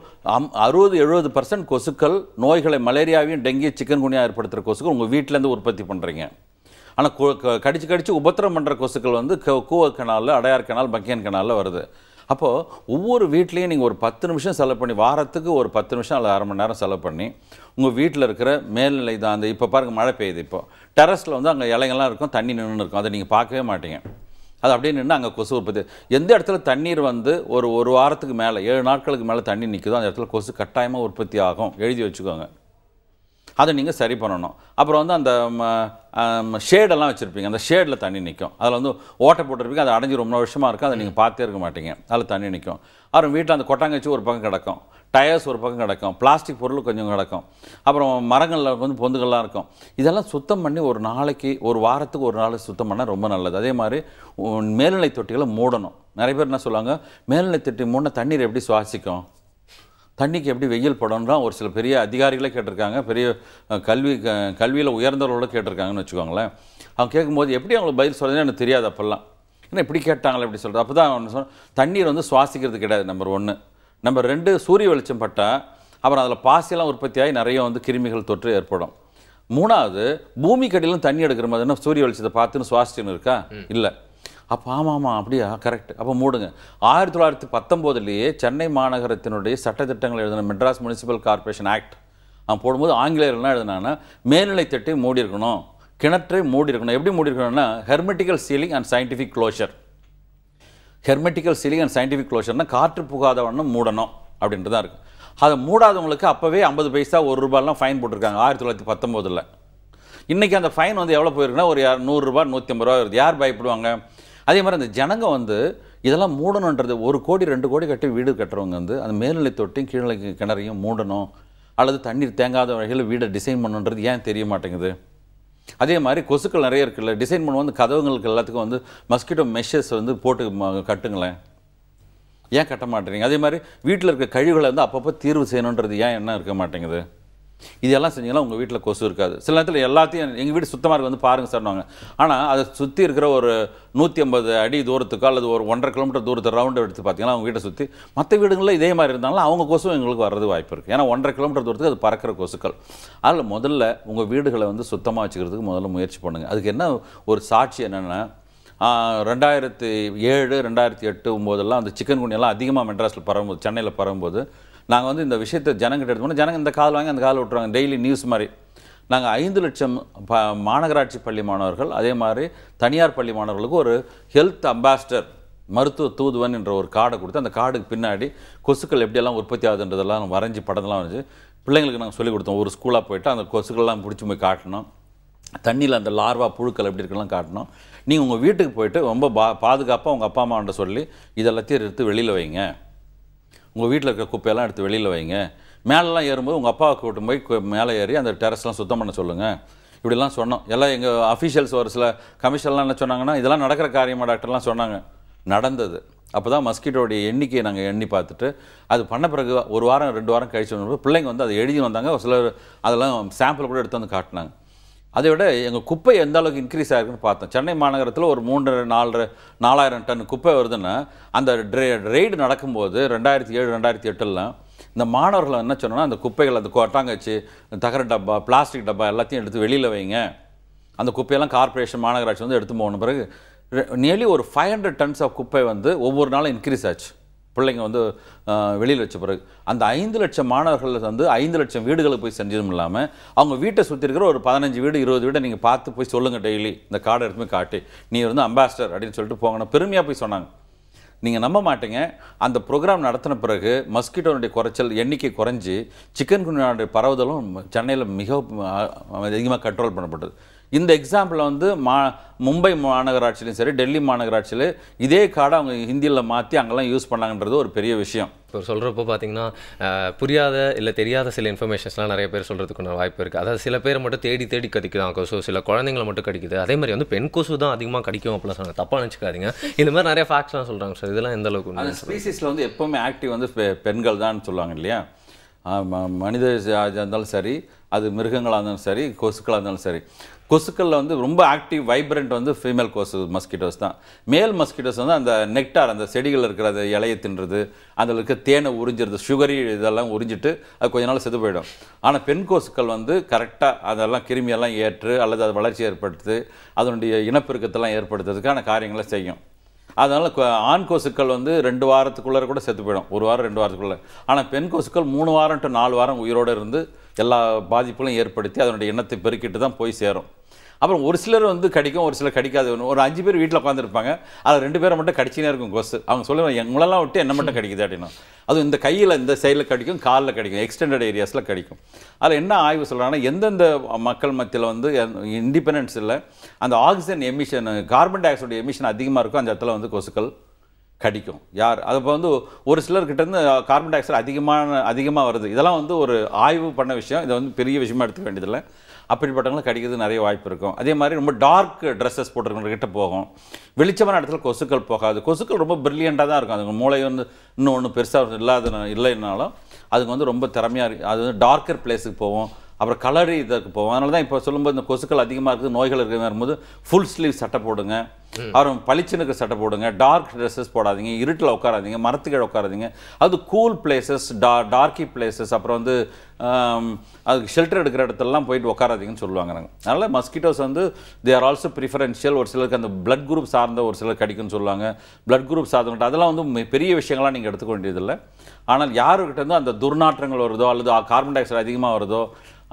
60-70% கொசுக்கள் நோய்களை, மலேரியாவையும் டெங்கி சிக்கன்குனியா ஏற்படுத்துகிற கொசுக்கள் உங்கள் வீட்டிலேருந்து உற்பத்தி பண்ணுறீங்க. ஆனால் கடிச்சு உபத்திரம் பண்ணுற கொசுக்கள் வந்து கூவ கனாலில், அடையார் கனால், பக்கியன் கனாலில் வருது. அப்போது ஒவ்வொரு வீட்லேயும் நீங்கள் ஒரு 10 நிமிஷம் செலவு பண்ணி, வாரத்துக்கு ஒரு 10 நிமிஷம் அல்லது 1/2 மணி நேரம் செலவு பண்ணி உங்கள் வீட்டில் இருக்கிற மேல்நிலை தான் அந்த, இப்போ பாருங்கள் மழை பெய்யுது, இப்போ டெரஸில் வந்து அங்கே இலைகள்லாம் இருக்கும், தண்ணி நின்று இருக்கும், அதை நீங்கள் பார்க்கவே மாட்டீங்க. அது அப்படியே நின்று அங்கே கொசு உற்பத்தி. எந்த இடத்துல தண்ணீர் வந்து ஒரு வாரத்துக்கு மேலே, 7 நாட்களுக்கு மேலே தண்ணி நிற்குதோ அந்த இடத்துல கொசு கட்டாயமாக உற்பத்தி ஆகும். எழுதி வச்சுக்கோங்க. அதை நீங்கள் சரி பண்ணணும். அப்புறம் வந்து அந்த ஷேடெல்லாம் வச்சுருப்பீங்க, அந்த ஷேடில் தண்ணி நிற்கும். அதில் வந்து ஓட்டை போட்டிருப்பீங்க, அது அடைஞ்சி ரொம்ப வருஷமாக இருக்கும், அதை நீங்கள் பார்த்தே இருக்க மாட்டீங்க, அதில் தண்ணி நிற்கும். அப்புறம் வீட்டில் அந்த கொட்டாங்கச்சி ஒரு பக்கம் கிடக்கும், டயர்ஸ் ஒரு பக்கம் கிடக்கும், பிளாஸ்டிக் பொருள் கொஞ்சம் கிடக்கும், அப்புறம் மரங்களில் வந்து பொந்துகள்லாம் இருக்கும். இதெல்லாம் சுத்தம் பண்ணி ஒரு நாளைக்கு, ஒரு வாரத்துக்கு ஒரு நாள் சுத்தம் பண்ணால் ரொம்ப நல்லது. அதே மாதிரி மேல்நிலை தொட்டிகளை மூடணும். நிறைய பேர் என்ன சொல்லுவாங்க, மேல்நிலை தொட்டி மூடின தண்ணீர் எப்படி சுவாசிக்கும், தண்ணிக்கு எப்படி வெயில் படம்லாம் ஒரு சில பெரிய அதிகாரிகளே கேட்டிருக்காங்க, பெரிய கல்வியில் உயர்ந்தவர்களோட கேட்டிருக்காங்கன்னு வச்சுக்கோங்களேன். அவங்க கேட்கும்போது எப்படி அவங்களுக்கு பதில் சொல்கிறதுன்னு எனக்கு தெரியாது. அப்போல்லாம் என்ன இப்படி கேட்டாங்களே எப்படி சொல்கிறது. அப்போ தான் அவன் சொன்ன, தண்ணீர் வந்து சுவாசிக்கிறது கிடையாது, நம்பர் 1. நம்பர் 2, சூரிய வெளிச்சம் பட்டால் அப்புறம் அதில் பாசியெல்லாம் உற்பத்தியாகி நிறைய வந்து கிருமிகள் தொற்று ஏற்படும். 3வது, பூமிக்கடியிலும் தண்ணி எடுக்கிற மாதிரினா சூரிய வெளிச்சத்தை பார்த்துன்னு சுவாசிச்சுன்னு இருக்கா? இல்லை. அப்போ ஆமாம் அப்படியா, கரெக்ட், அப்போ மூடுங்க. 1919 சென்னை மாநகரத்தினுடைய சட்டத்திட்டங்கள் எழுதின மெட்ராஸ் முனிசிபல் கார்பரேஷன் ஆக்ட் அவன் போடும்போது ஆங்கிலேயர்கள்லாம் எழுதினாங்கன்னா, மேல்நிலை தொட்டி மூடி இருக்கணும், கிணற்றை மூடி இருக்கணும். எப்படி மூடி இருக்கணும்னா, hermetical sealing and scientific closure. Hermetical sealing and scientific க்ளோஷர்னா காற்று புகாத வண்ணம் மூடணும் அப்படின்றதான் இருக்குது. அதை மூடாதவங்களுக்கு அப்போவே 50 பைசா, ₹1 ஃபைன் போட்டிருக்காங்க 1919. இன்றைக்கி அந்த ஃபைன் வந்து எவ்வளோ போயிருக்குன்னா, ஒரு ₹100, ₹150 வருது. யார் பயப்படுவாங்க? அதே மாதிரி அந்த ஜனங்க வந்து இதெல்லாம் மூடணுன்றது, 1 கோடி 2 கோடி கட்டி வீடு கட்டுறவங்க வந்து அந்த மேல்நிலை தொட்டியும் கீழ்நிலை கிணறையும் மூடணும், அல்லது தண்ணீர் தேங்காத வகையில் வீடை டிசைன் பண்ணணுன்றது ஏன் தெரிய மாட்டேங்குது? அதே மாதிரி கொசுக்கள் நிறைய இருக்குல்ல, டிசைன் பண்ணுவோம். வந்து கதவுங்களுக்கு எல்லாத்துக்கும் வந்து மஸ்கிட்டோ மெஷஸ் வந்து போட்டு கட்டுங்களேன், ஏன் கட்ட மாட்டேறீங்க? அதே மாதிரி வீட்டில் இருக்க கழிவுகளை வந்து அப்பப்போ தீர்வு செய்யணுன்றது ஏன் என்ன இருக்க மாட்டேங்குது? இதெல்லாம் செஞ்சீங்கன்னா உங்கள் வீட்டில் கொசு இருக்காது. சில நேரத்தில் எல்லாத்தையும் எங்கள் வீடு சுத்தமாக இருக்குது வந்து பாருங்கள் சார்வாங்க. ஆனால் அதை சுற்றி இருக்கிற ஒரு 150 அடி தூரத்துக்கோ அல்லது ஒரு 1.5 கிலோமீட்டர் தூரத்தை ரவுண்டு எடுத்து பார்த்தீங்கன்னா அவங்க வீட்டை சுற்றி மற்ற வீடுகளில் இதே மாதிரி இருந்தாலும் அவங்க கொசு எங்களுக்கு வர்றது வாய்ப்பு இருக்குது. ஏன்னா 1.5 கிலோமீட்டர் தூரத்துக்கு அது பறக்கிற கொசுக்கள். அதில் முதல்ல உங்கள் வீடுகளை வந்து சுத்தமாக வச்சுக்கிறதுக்கு முதல்ல முயற்சி பண்ணுங்கள். அதுக்கு என்ன ஒரு சாட்சி என்னென்னா, 2007, 2008, 2009 அந்த சிக்கன்குனியெல்லாம் அதிகமாக மெட்ராஸில் பரவும்போது, சென்னையில் பரவும்போது நாங்கள் வந்து இந்த விஷயத்தை ஜனங்கிட்ட எடுத்து போனால் ஜனங்க இந்த கால் வாங்கி அந்த கால் விட்டுருவாங்க. டெய்லி நியூஸ் மாதிரி நாங்கள் 5 லட்சம் மாநகராட்சி பள்ளி மாணவர்கள், அதே மாதிரி தனியார் பள்ளி மாணவர்களுக்கு ஒரு ஹெல்த் அம்பாசிடர், மருத்துவ தூதுவன் என்ற ஒரு கார்டை கொடுத்து, அந்த கார்டுக்கு பின்னாடி கொசுக்கள் எப்படியெல்லாம் உற்பத்தி ஆகுதுன்றதெல்லாம் வரைஞ்சி படத்தெல்லாம் வரைஞ்சி பிள்ளைங்களுக்கு நாங்கள் சொல்லிக் கொடுத்தோம். ஒரு ஸ்கூலாக போய்ட்டு அந்த கொசுக்கள்லாம் பிடிச்சி போய் காட்டணும். தண்ணியில் அந்த லார்வா புழுக்கள் எப்படி இருக்கலாம் காட்டணும். நீங்கள் உங்கள் வீட்டுக்கு போயிட்டு ரொம்ப பாதுகாப்பாக உங்கள் அப்பா அம்மாண்ட சொல்லி இதெல்லாத்தையும் எடுத்து வெளியில் வைங்க, உங்கள் வீட்டில் இருக்கிற குப்பையெல்லாம் எடுத்து வெளியில் வைங்க, மேலெலாம் ஏறும்போது உங்கள் அப்பாவை கூட்டு போய் மேலே ஏறி அந்த டெரஸ்லாம் சுத்தம் பண்ண சொல்லுங்கள், இப்படிலாம் சொன்னோம். எல்லாம் எங்கள் அஃபீஷியல்ஸ் ஒரு சில கமிஷன்லாம் என்ன சொன்னாங்கன்னா, இதெல்லாம் நடக்கிற காரியமாக டாக்டர்லாம் சொன்னாங்க. நடந்தது. அப்போ தான் மஸ்கிட்டோடைய எண்ணிக்கையை நாங்கள் எண்ணி பார்த்துட்டு அது பண்ண பிறகு 1 வாரம் 2 வாரம் கழிச்சு பிள்ளைங்க வந்து அதை எழுதி வந்தாங்க. ஒரு சிலர் அதெல்லாம் சாம்பிள் கூட எடுத்து வந்து காட்டினாங்க. அதை விட எங்கள் குப்பை எந்த அளவுக்கு இன்க்ரீஸ் ஆகிருக்குன்னு பார்த்தோம். சென்னை மாநகரத்தில் ஒரு 3-4,000 டன் குப்பை வருதுன்னா அந்த ரெய்டு நடக்கும்போது 2007-2008 இந்த மாணவர்கள் என்ன சொன்னோன்னா, அந்த குப்பைகள் அந்த கொட்டாங்கச்சி தகர டப்பா பிளாஸ்டிக் டப்பா எல்லாத்தையும் எடுத்து வெளியில் வைங்க, அந்த குப்பையெல்லாம் கார்ப்பரேஷன் மாநகராட்சி வந்து எடுத்து போன பிறகு நியர்லி ஒரு 500 டன்ஸ் ஆஃப் குப்பை வந்து ஒவ்வொரு நாளும் இன்க்ரீஸ் ஆச்சு. பிள்ளைங்க வந்து வெளியில் வச்ச பிறகு அந்த 5 லட்சம் மாணவர்கள் வந்து 5 லட்சம் வீடுகளுக்கு போய் செஞ்சதும் இல்லாமல் அவங்க வீட்டை சுற்றி இருக்கிற ஒரு 15 வீடு 20 வீடை நீங்கள் பார்த்து போய் சொல்லுங்கள், டெய்லி இந்த கார்டை எடுத்து போய் காட்டி நீ வந்து அம்பாசிடர் அப்படின்னு சொல்லிட்டு போங்கன்னு பெருமையாக போய் சொன்னாங்க. நீங்கள் நம்ப மாட்டீங்க, அந்த ப்ரோக்ராம் நடத்தின பிறகு மஸ்கிட்டோனுடைய குறைச்சல் எண்ணிக்கை குறைஞ்சி சிக்கன் குனியாவுடைய பரவுதலும் சென்னையில் மிக அதிகமாக கண்ட்ரோல் பண்ணப்பட்டது. இந்த எக்ஸாம்பிள் வந்து மும்பை மாநகராட்சியிலும் சரி டெல்லி மாநகராட்சியில் இதே கார்டை அவங்க ஹிந்தியில் மாற்றி அங்கெல்லாம் யூஸ் பண்ணாங்கன்றது ஒரு பெரிய விஷயம். இப்போ சொல்கிறப்போ பார்த்தீங்கன்னா புரியாத இல்லை தெரியாத சில இன்ஃபர்மேஷன்ஸ்லாம் நிறைய பேர் சொல்கிறதுக்குள்ள வாய்ப்பு இருக்குது. அதாவது சில பேர் மட்டும் தேடி தேடி கடிக்குதான் கொசு, சில குழந்தைங்களை மட்டும் கடிக்குது. அதே மாதிரி வந்து பெண் கொசு தான் அதிகமாக கடிக்கும் அப்படிலாம் சொன்னாங்க. தப்பாக நினச்சிக்காதீங்க. இந்த மாதிரி நிறைய ஃபேக்ட்ஸ்லாம் சொல்கிறாங்க சார். இதெல்லாம் எந்த அளவுக்கு அந்த ஸ்பீசிஸில் வந்து எப்போவுமே ஆக்டிவ் வந்து பெண்கள் தான் சொல்லுவாங்க இல்லையா? மனித இருந்தாலும் சரி, அது மிருகங்களாக இருந்தாலும் சரி, கொசுக்களாக இருந்தாலும் சரி. கொசுக்களில் வந்து ரொம்ப ஆக்டிவ் வைப்ரண்ட் வந்து ஃபீமேல் கொசு மஸ்கிட்டோஸ் தான். மேல் மஸ்கிட்டோஸ் வந்து அந்த நெக்டார் அந்த செடிகள் இருக்கிற அந்த இலையை தின்றது, அதில் இருக்க தேனை உறிஞ்சிறது, சுகரி இதெல்லாம் உறிஞ்சிட்டு அது கொஞ்ச நாள் செத்து போயிடும். ஆனால் பெண் கொசுக்கள் வந்து கரெக்டாக அதெல்லாம் கிருமியெல்லாம் ஏற்று அல்லது அது வளர்ச்சி ஏற்படுத்து அதனுடைய இனப்பெருக்கத்தெல்லாம் ஏற்படுத்துறதுக்கான காரியங்களை செய்யும். அதனால் ஆண் கொசுக்கள் வந்து 2 வாரத்துக்குள்ளே கூட செத்து போயிடும், 1 வாரம் 2 வாரத்துக்குள்ளே. ஆனால் பெண் கொசுக்கள் 3 வாரம் to 4 வாரம் உயிரோடு இருந்து எல்லா பாதிப்புகளும் ஏற்படுத்தி அதனுடைய எண்ணத்தை பெருக்கிட்டு தான் போய் சேரும். அப்புறம் ஒரு சிலர் வந்து கடிக்கும், ஒரு சிலர் கடிக்காது. ஒரு 5 பேர் வீட்டில் உட்காந்துருப்பாங்க, அதில் 2 பேரை மட்டும் கடிச்சினே இருக்கும் கொசு. அவங்க சொல்லுவாங்க எங்களெல்லாம் விட்டு என்ன மட்டும் கடிக்குது அப்படின்னா. அதுவும் இந்த கையில் இந்த சைடில் கடிக்கும், காலில் கடிக்கும், எக்ஸ்டெண்டட் ஏரியாஸில் கடிக்கும். அதில் என்ன ஆய்வு சொல்கிறாங்கன்னா, எந்தெந்த மக்கள் மத்தியில் வந்து இண்டிபெண்டன்ஸ் இல்லை அந்த oxygen emission carbon di oxide emission அதிகமாக இருக்கும், அந்த இடத்துல வந்து கொசுக்கள் கடிக்கும். யார் அது இப்போ வந்து ஒரு சிலர்கிட்டேருந்து கார்பன் டை ஆக்சைடு அதிகமாக வருது. இதெல்லாம் வந்து ஒரு ஆய்வு பண்ண விஷயம். இதை வந்து பெரிய விஷயமா எடுத்துக்க வேண்டியதில்லை. அப்படிப்பட்டவங்களும் கடிக்கிறது நிறைய வாய்ப்பு இருக்கும். அதே மாதிரி ரொம்ப டார்க் ட்ரெஸ்ஸஸ் போட்டுருக்கிட்ட போகும். வெளிச்சமான இடத்துல கொசுக்கள் போகாது. கொசுக்கள் ரொம்ப பிரில்லியண்ட்டாக தான் இருக்கும். அதுங்க மூளை வந்து இன்னும் ஒன்றும் பெருசாக இல்லைன்னாலும் அதுங்க வந்து ரொம்ப திறமையாக அது வந்து டார்க்கர் பிளேஸுக்கு போவோம். அப்புறம் கலரி இதற்கு போவோம். அதனால தான் இப்போ சொல்லும்போது இந்த கொசுக்கள் அதிகமாக இருக்குது, நோய்கள் இருக்கிற வரும்போது ஃபுல் ஸ்லீவ் சட்டை போடுங்க, அப்புறம் பளிச்சுனுக்கு சட்டை போடுங்க, டார்க் ட்ரெஸ்ஸஸ் போடாதீங்க, இருட்டில் உட்காராதீங்க, மரத்துக்கீழே உட்காராதீங்க. அது கூல் பிளேசஸ், டார்க்கி பிளேசஸ், அப்புறம் வந்து அதுக்கு ஷெல்டர் எடுக்கிற இடத்துலலாம் போயிட்டு உட்காராதீங்கன்னு சொல்லுவாங்க. அதனால் மஸ்கிட்டோஸ் வந்து தே ஆர் ஆல்சோ ப்ரிஃபரன்ஷியல். ஒரு சிலருக்கு அந்த பிளட் குரூப் சார்ந்த ஒரு சிலர் கடிக்குன்னு சொல்லுவாங்க. பிளட் குரூப் சார்ந்தவங்கள்ட்ட அதெல்லாம் வந்து பெரிய விஷயங்கள்லாம் நீங்கள் எடுத்துக்க வேண்டியதில்லை. ஆனால் யாருக்கிட்ட இருந்து அந்த துர்நாற்றங்கள் வருதோ அல்லது கார்பன் டை ஆக்சைடு அதிகமாக வருதோ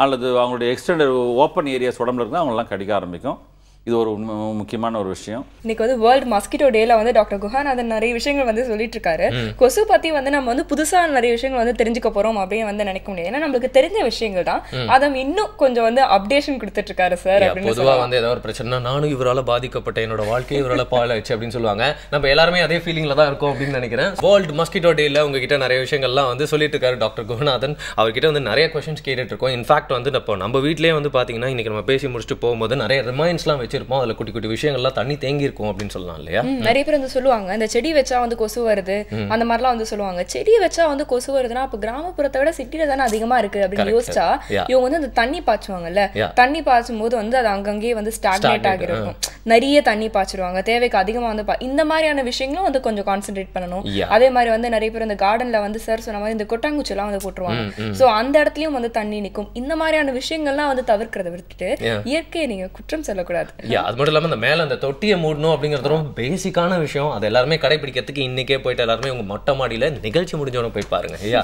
அல்லது அவங்களுடைய எக்ஸ்டெண்டட் ஓப்பன் ஏரியாஸ் உடம்புல இருந்தால் அவங்களாம் கடிக்க ஆரம்பிக்கும். இது ஒரு முக்கியமான ஒரு விஷயம். இன்னைக்கு வந்து வேர்ல்டு மஸ்கிட்டோ டேல வந்து டாக்டர் குஹாநாதன் நிறைய விஷயங்கள் வந்து சொல்லிட்டு இருக்காரு. கொசு பத்தி வந்து நம்ம வந்து புதுசா நிறைய விஷயங்கள் வந்து தெரிஞ்சுக்க போறோம் அப்படின்னு வந்து நினைக்க முடியாது. ஏன்னா நம்மளுக்கு தெரிஞ்ச விஷயங்கள் தான், அதை இன்னும் கொஞ்சம் வந்து அப்டேஷன் கொடுத்துட்டு இருக்காரு சார். பொதுவா வந்து ஏதாவது ஒரு பிரச்சனை நானும் இவரால பாதிக்கப்பட்ட என்னோட வாழ்க்கையை இவரால பாலாச்சு அப்படின்னு சொல்லுவாங்க. நம்ம எல்லாருமே அதே ஃபீலிங்ல தான் இருக்கோம் அப்படின்னு நினைக்கிறேன். வேர்ல்டு மஸ்கிட்டோ டேல உங்ககிட்ட நிறைய விஷயங்கள்லாம் வந்து சொல்லிட்டு இருக்காரு டாக்டர் குஹாநாதன். அவர்கிட்ட வந்து நிறைய கொஸ்டின்ஸ் கேட்டுட்டு இருக்கோம். இன்ஃபேக்ட் வந்து நம்ம வீட்லயே வந்து பாத்தீங்கன்னா இன்னைக்கு நம்ம பேசி முடிச்சுட்டு போகும்போது நிறைய ரிமைண்ட்ஸ்லாம் வச்சிருப்போம். அதுல குட்டி குட்டி விஷயங்கள்லாம் தண்ணி தேங்கி இருக்கும் அப்படின்னு சொல்லலாம் இல்லையா? நிறைய பேர் வந்து சொல்லுவாங்க இந்த செடி வச்சா வந்து கொசு வருது அந்த மாதிரிலாம் வந்து சொல்லுவாங்க. செடி வச்சா வந்து கொசு வருதுன்னா அப்ப கிராமப்புறத்தை விட சிட்டில தானே அதிகமா இருக்கு அப்படின்னு யோசிச்சா இவங்க வந்து அந்த தண்ணி பாய்ச்சுவாங்கல்ல, தண்ணி பாய்ச்சும் போது வந்து அது அங்கங்கே வந்து ஸ்டாக்னேட் ஆகிருக்கும். நிறைய தண்ணி பாய்ச்சிருவாங்க, தேவைக்கு அதிகமா வந்து இந்த மாதிரியான விஷயங்களும் வந்து கொஞ்சம் கான்சென்ட்ரேட் பண்ணணும். அதே மாதிரி வந்து நிறைய பேர் இந்த கார்டன்ல வந்து சார் சொன்ன மாதிரி இந்த கொட்டாங்குச்சி எல்லாம் வந்து போட்டுருவாங்க. சோ அந்த இடத்துலயும் வந்து தண்ணி நிற்கும். இந்த மாதிரியான விஷயங்கள்லாம் வந்து தவிர்க்கிறத விட்டுட்டு இயற்கையை நீங்க குற்றம் சொல்லக்கூடாது. அது மட்டும் இல்லாம இந்த மேல அந்த தொட்டியை மூடணும் அப்படிங்கிறது ரொம்ப பேசிக்கான விஷயம். அது எல்லாருமே கடைபிடிக்கிறதுக்கு இன்னைக்கே போயிட்டு எல்லாருமே உங்க மொட்டை மாடியில நிகழ்ச்சி முடிஞ்சவன போய் பாருங்க. ஐயா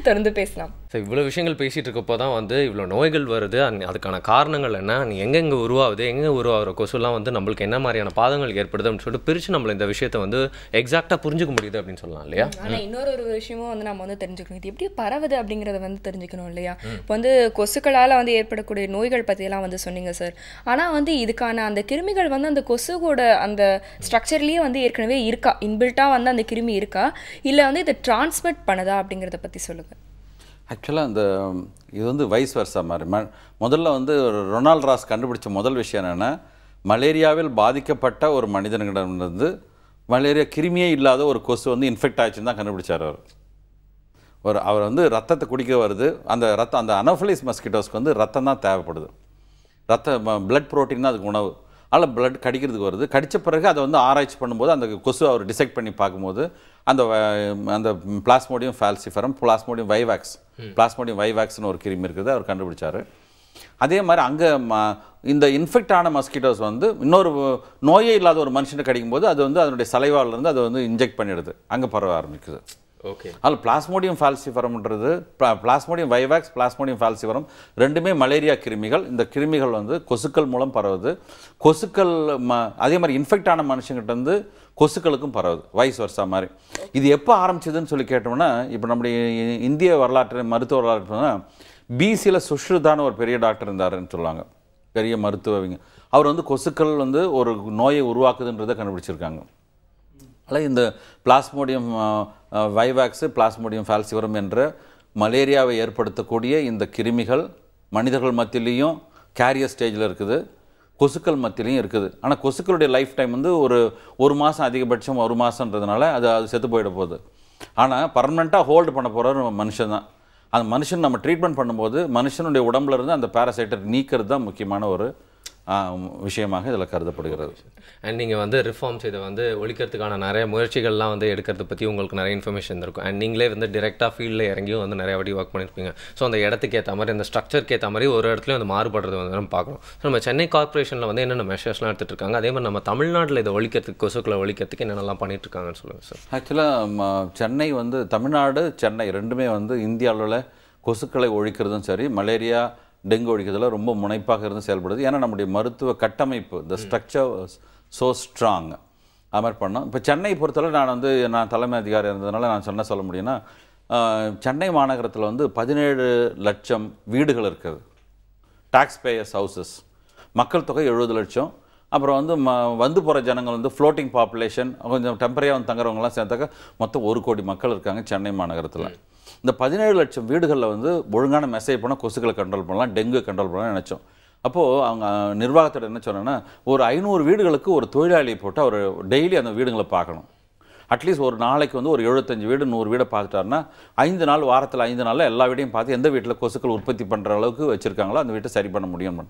தொடர்ந்து பேசலாம். ஸோ இவ்வளோ விஷயங்கள் பேசிகிட்டு இருக்கப்போ தான் வந்து இவ்வளோ நோய்கள் வருது, அதுக்கான காரணங்கள் என்ன, எங்கெங்கே உருவாகுது, எங்கே உருவாகிற கொசுலாம் வந்து நம்மளுக்கு என்ன மாதிரியான பாதங்கள் ஏற்படுது அப்படின்னு சொல்லிட்டு பிரித்து நம்மள இந்த விஷயத்தை வந்து எக்ஸாக்டாக புரிஞ்சுக்க முடியுது அப்படின்னு சொல்லலாம் இல்லையா? ஆனால் இன்னொரு விஷயமும் வந்து நம்ம வந்து தெரிஞ்சுக்கணும், இது எப்படி பரவுது அப்படிங்கிறத வந்து தெரிஞ்சுக்கணும் இல்லையா? இப்போ வந்து கொசுக்களால் வந்து ஏற்படக்கூடிய நோய்கள் பற்றியெல்லாம் வந்து சொன்னீங்க சார். ஆனால் வந்து இதுக்கான அந்த கிருமிகள் வந்து அந்த கொசுவோட அந்த ஸ்ட்ரக்சர்லேயே வந்து ஏற்கனவே இருக்கா, இன்பில்ட்டாக வந்து அந்த கிருமி இருக்கா, இல்லை வந்து இதை டிரான்ஸ்மிட் பண்ணுதா அப்படிங்கிறத பற்றி சொல்லுங்கள். ஆக்சுவலாக இது வந்து வைஸ் வர்சா மாதிரி முதல்ல வந்து ரொனால்ட் ராஸ் கண்டுபிடிச்ச முதல் விஷயம் என்னென்னா, மலேரியாவில் பாதிக்கப்பட்ட ஒரு மனிதனிடமிருந்து மலேரியா கிருமியே இல்லாத ஒரு கொசு வந்து இன்ஃபெக்ட் ஆச்சுன்னு தான் கண்டுபிடிச்சார் அவர் வந்து ரத்தத்தை குடிக்க வருது. அந்த அனோஃபிலிஸ் மஸ்கிட்டோஸ்க்கு வந்து ரத்தம் தான் தேவைப்படுது. பிளட் ப்ரோட்டீன் தான் அதுக்கு உணவு. அதில் பிளட் கடிக்கிறதுக்கு வருது. கடித்த பிறகு அதை வந்து ஆராய்ச்சி பண்ணும்போது அந்த கொசு அவர் டிசைட் பண்ணி பார்க்கும்போது அந்த பிளாஸ்மோடியம் ஃபால்சிஃபரம், பிளாஸ்மோடியம் வைவாக்ஸ்னு ஒரு கிருமி இருக்குது, அவர் கண்டுபிடிச்சார். அதே மாதிரி அங்கே இந்த இன்ஃபெக்ட் ஆன மஸ்கிட்டோஸ் வந்து இன்னொரு நோயே இல்லாத ஒரு மனுஷனை கடிக்கும்போது அது வந்து அதனுடைய சலைவாலிருந்து அதை வந்து இன்ஜெக்ட் பண்ணிடுது, அங்கே பரவ ஆரம்பிக்குது. ஓகே. அதில் பிளாஸ்மோடியம் ஃபால்சிஃபரம்ன்றது பிளாஸ்மோடியம் வைவாக்ஸ், பிளாஸ்மோடியம் ஃபால்சிஃபரம் ரெண்டுமே மலேரியா கிருமிகள். இந்த கிருமிகள் வந்து கொசுக்கள் மூலம் பரவுது. கொசுக்கள் அதே மாதிரி இன்ஃபெக்ட் ஆன மனுஷங்கிட்ட வந்து கொசுக்களுக்கும் பரவுது, வைஸ் வர்சா மாதிரி. இது எப்போ ஆரம்பிச்சதுன்னு சொல்லி கேட்டோம்னா, இப்போ நம்முடைய இந்திய வரலாற்று மருத்துவ வரலாற்றுனா பிசியில் சுஷ்ருதான ஒரு பெரிய டாக்டர் இருந்தாருன்னு சொல்லுவாங்க, பெரிய மருத்துவங்க. அவர் வந்து கொசுக்கள் வந்து ஒரு நோயை உருவாக்குதுன்றதை கண்டுபிடிச்சிருக்காங்க. அதில் இந்த பிளாஸ்மோடியம் வைவாக்ஸு, பிளாஸ்மோடியம் ஃபால்சிஃபரம் என்ற மலேரியாவை ஏற்படுத்தக்கூடிய இந்த கிருமிகள் மனிதர்கள் மத்தியிலையும் கேரியர் ஸ்டேஜில் இருக்குது, கொசுக்கள் மத்தியிலையும் இருக்குது. ஆனால் கொசுக்களுடைய லைஃப் டைம் வந்து ஒரு மாதம், அதிகபட்சம் 1 மாதன்றதுனால அது செத்து போயிட போகுது. ஆனால் பர்மனெண்ட்டாக ஹோல்டு பண்ண போகிற மனுஷன் தான். அந்த மனுஷன் நம்ம ட்ரீட்மெண்ட் பண்ணும்போது மனுஷனுடைய உடம்புல இருந்து அந்த பேராசைட்டை நீக்கிறது தான் முக்கியமான ஒரு விஷயமாக இதில் கருதப்படுகிறது. அண்ட் நீங்கள் வந்து ரிஃபார்ம்ஸ் இதை வந்து ஒழிக்கிறதுக்கான நிறைய முயற்சிகள்லாம் வந்து எடுக்கிறத பற்றி உங்களுக்கு நிறைய இன்ஃபர்மேஷன் இருக்கும். அண்ட் நீங்களே வந்து டிரெக்டாக ஃபீல்டில் இறங்கியும் வந்து நிறைய வாட்டி ஒர்க் பண்ணியிருப்பீங்க. ஸோ அந்த இடத்துக்கு ஏற்ற மாதிரி, அந்த ஸ்ட்ரக்சருக்கு ஏற்ற மாதிரி ஒரு இடத்துலையும் வந்து மாறுபடுறது வந்து நம்ம பார்க்குறோம். ஸோ நம்ம சென்னை கார்பரேஷனில் வந்து என்னென்ன மெஷர்ஸ்லாம் எடுத்துகிட்டு இருக்காங்க, அதே மாதிரி நம்ம தமிழ்நாட்டில் இதை ஒழிக்கிறதுக்கு, கொசுக்களை ஒழிக்கிறதுக்கு என்னென்னலாம் பண்ணிட்டு இருக்காங்கன்னு சொல்லுங்கள் சார். ஆக்சுவலாக சென்னை வந்து தமிழ்நாடு, சென்னை ரெண்டுமே வந்து இந்திய அளவில் கொசுக்களை ஒழிக்கிறதும் சரி, மலேரியா, டெங்கு ஒழிக்கிறதுல ரொம்ப முனைப்பாக இருந்து செயல்படுது. ஏன்னா நம்முடைய மருத்துவ கட்டமைப்பு, த ஸ்ட்ரக்சர் ஸோ ஸ்ட்ராங், அது மாதிரி பண்ணோம். இப்போ சென்னை பொறுத்தவரை நான் தலைமை அதிகாரி இருந்ததுனால நான் சொல்ல முடியும்னா, சென்னை மாநகரத்தில் வந்து 17 லட்சம் வீடுகள் இருக்குது, டாக்ஸ் பேயர்ஸ் ஹவுசஸ். மக்கள் தொகை 70 லட்சம். அப்புறம் வந்து போகிற ஜனங்கள் வந்து ஃப்ளோட்டிங் பாப்புலேஷன், கொஞ்சம் டெம்பரரியாக வந்து தங்குறவங்களாம் சேர்த்தாக்க மொத்தம் 1 கோடி மக்கள் இருக்காங்க சென்னை மாநகரத்தில். இந்த 17 லட்சம் வீடுகளில் வந்து ஒழுங்கான மெசேஜ் பண்ணால் கொசுக்களை கண்ட்ரோல் பண்ணலாம், டெங்கு கண்ட்ரோல் பண்ணலாம்னு நினச்சோம். அப்போது அவங்க நிர்வாகத்தோட என்ன சொன்னோன்னா, ஒரு 500 வீடுகளுக்கு ஒரு தொழிலாளியை போட்டு அவர் டெய்லி அந்த வீடுங்களை பார்க்கணும். அட்லீஸ்ட் ஒரு நாளைக்கு வந்து ஒரு 75 வீடு 100 வீடை பார்த்துட்டாருன்னா 5 நாள், வாரத்தில் 5 நாளில் எல்லா வீடையும் பார்த்து எந்த வீட்டில் கொசுக்கள் உற்பத்தி பண்ணுற அளவுக்கு வச்சுருக்காங்களோ அந்த வீட்டை சரி பண்ண முடியும்.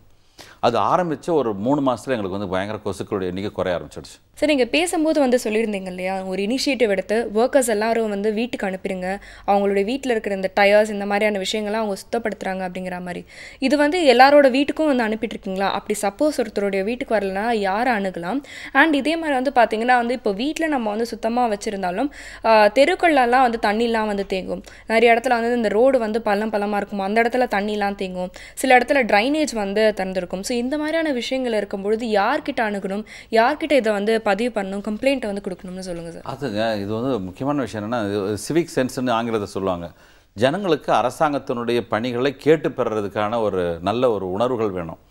அது ஆரம்பித்து ஒரு 3 மாதத்தில் எங்களுக்கு வந்து பயங்கர கொசுக்களுடைய எண்ணிக்கை குறைய ஆரம்பிச்சிடுச்சு. சார், நீங்கள் பேசும்போது வந்து சொல்லியிருந்தீங்க இல்லையா, ஒரு இனிஷியேட்டிவ் எடுத்து ஒர்க்கர்ஸ் எல்லாரும் வந்து வீட்டுக்கு அனுப்பிடுங்க, அவங்களுடைய வீட்டில் இருக்கிற இந்த டயர்ஸ் இந்த மாதிரியான விஷயங்கள்லாம் அவங்க சுத்தப்படுத்துகிறாங்க அப்படிங்கிற மாதிரி. இது வந்து எல்லாரோட வீட்டுக்கும் வந்து அனுப்பிட்டுருக்கீங்களா? அப்படி சப்போஸ் ஒருத்தருடைய வீட்டுக்கு வரலன்னா யாரை அணுகலாம்? அண்ட் இதே மாதிரி வந்து பார்த்தீங்கன்னா வந்து இப்போ வீட்டில் நம்ம வந்து சுத்தமாக வச்சுருந்தாலும் தெருக்கள்லாம் வந்து தண்ணிலாம் வந்து தேங்கும். நிறைய இடத்துல வந்து இந்த ரோடு வந்து பள்ளமாக இருக்கும், அந்த இடத்துல தண்ணிலாம் தேங்கும். சில இடத்துல ட்ரைனேஜ் வந்து திறந்துருக்கும். ஸோ இந்த மாதிரியான விஷயங்கள் இருக்கும்பொழுது யார்கிட்ட அணுகணும், யார்கிட்ட இதை வந்து பதிவு பண்ணணும், கம்ப்ளைண்ட் வந்து கொடுக்கணும்னு சொல்லுங்கள் சார். அதுங்க, இது வந்து முக்கியமான விஷயம் என்னென்னா, சிவிக் சென்ஸ்ன்னு ஆங்கிலத்தை சொல்லுவாங்க. ஜனங்களுக்கு அரசாங்கத்தினுடைய பணிகளை கேட்டு பெறுறதுக்கான ஒரு நல்ல ஒரு உணர்வுகள் வேணும்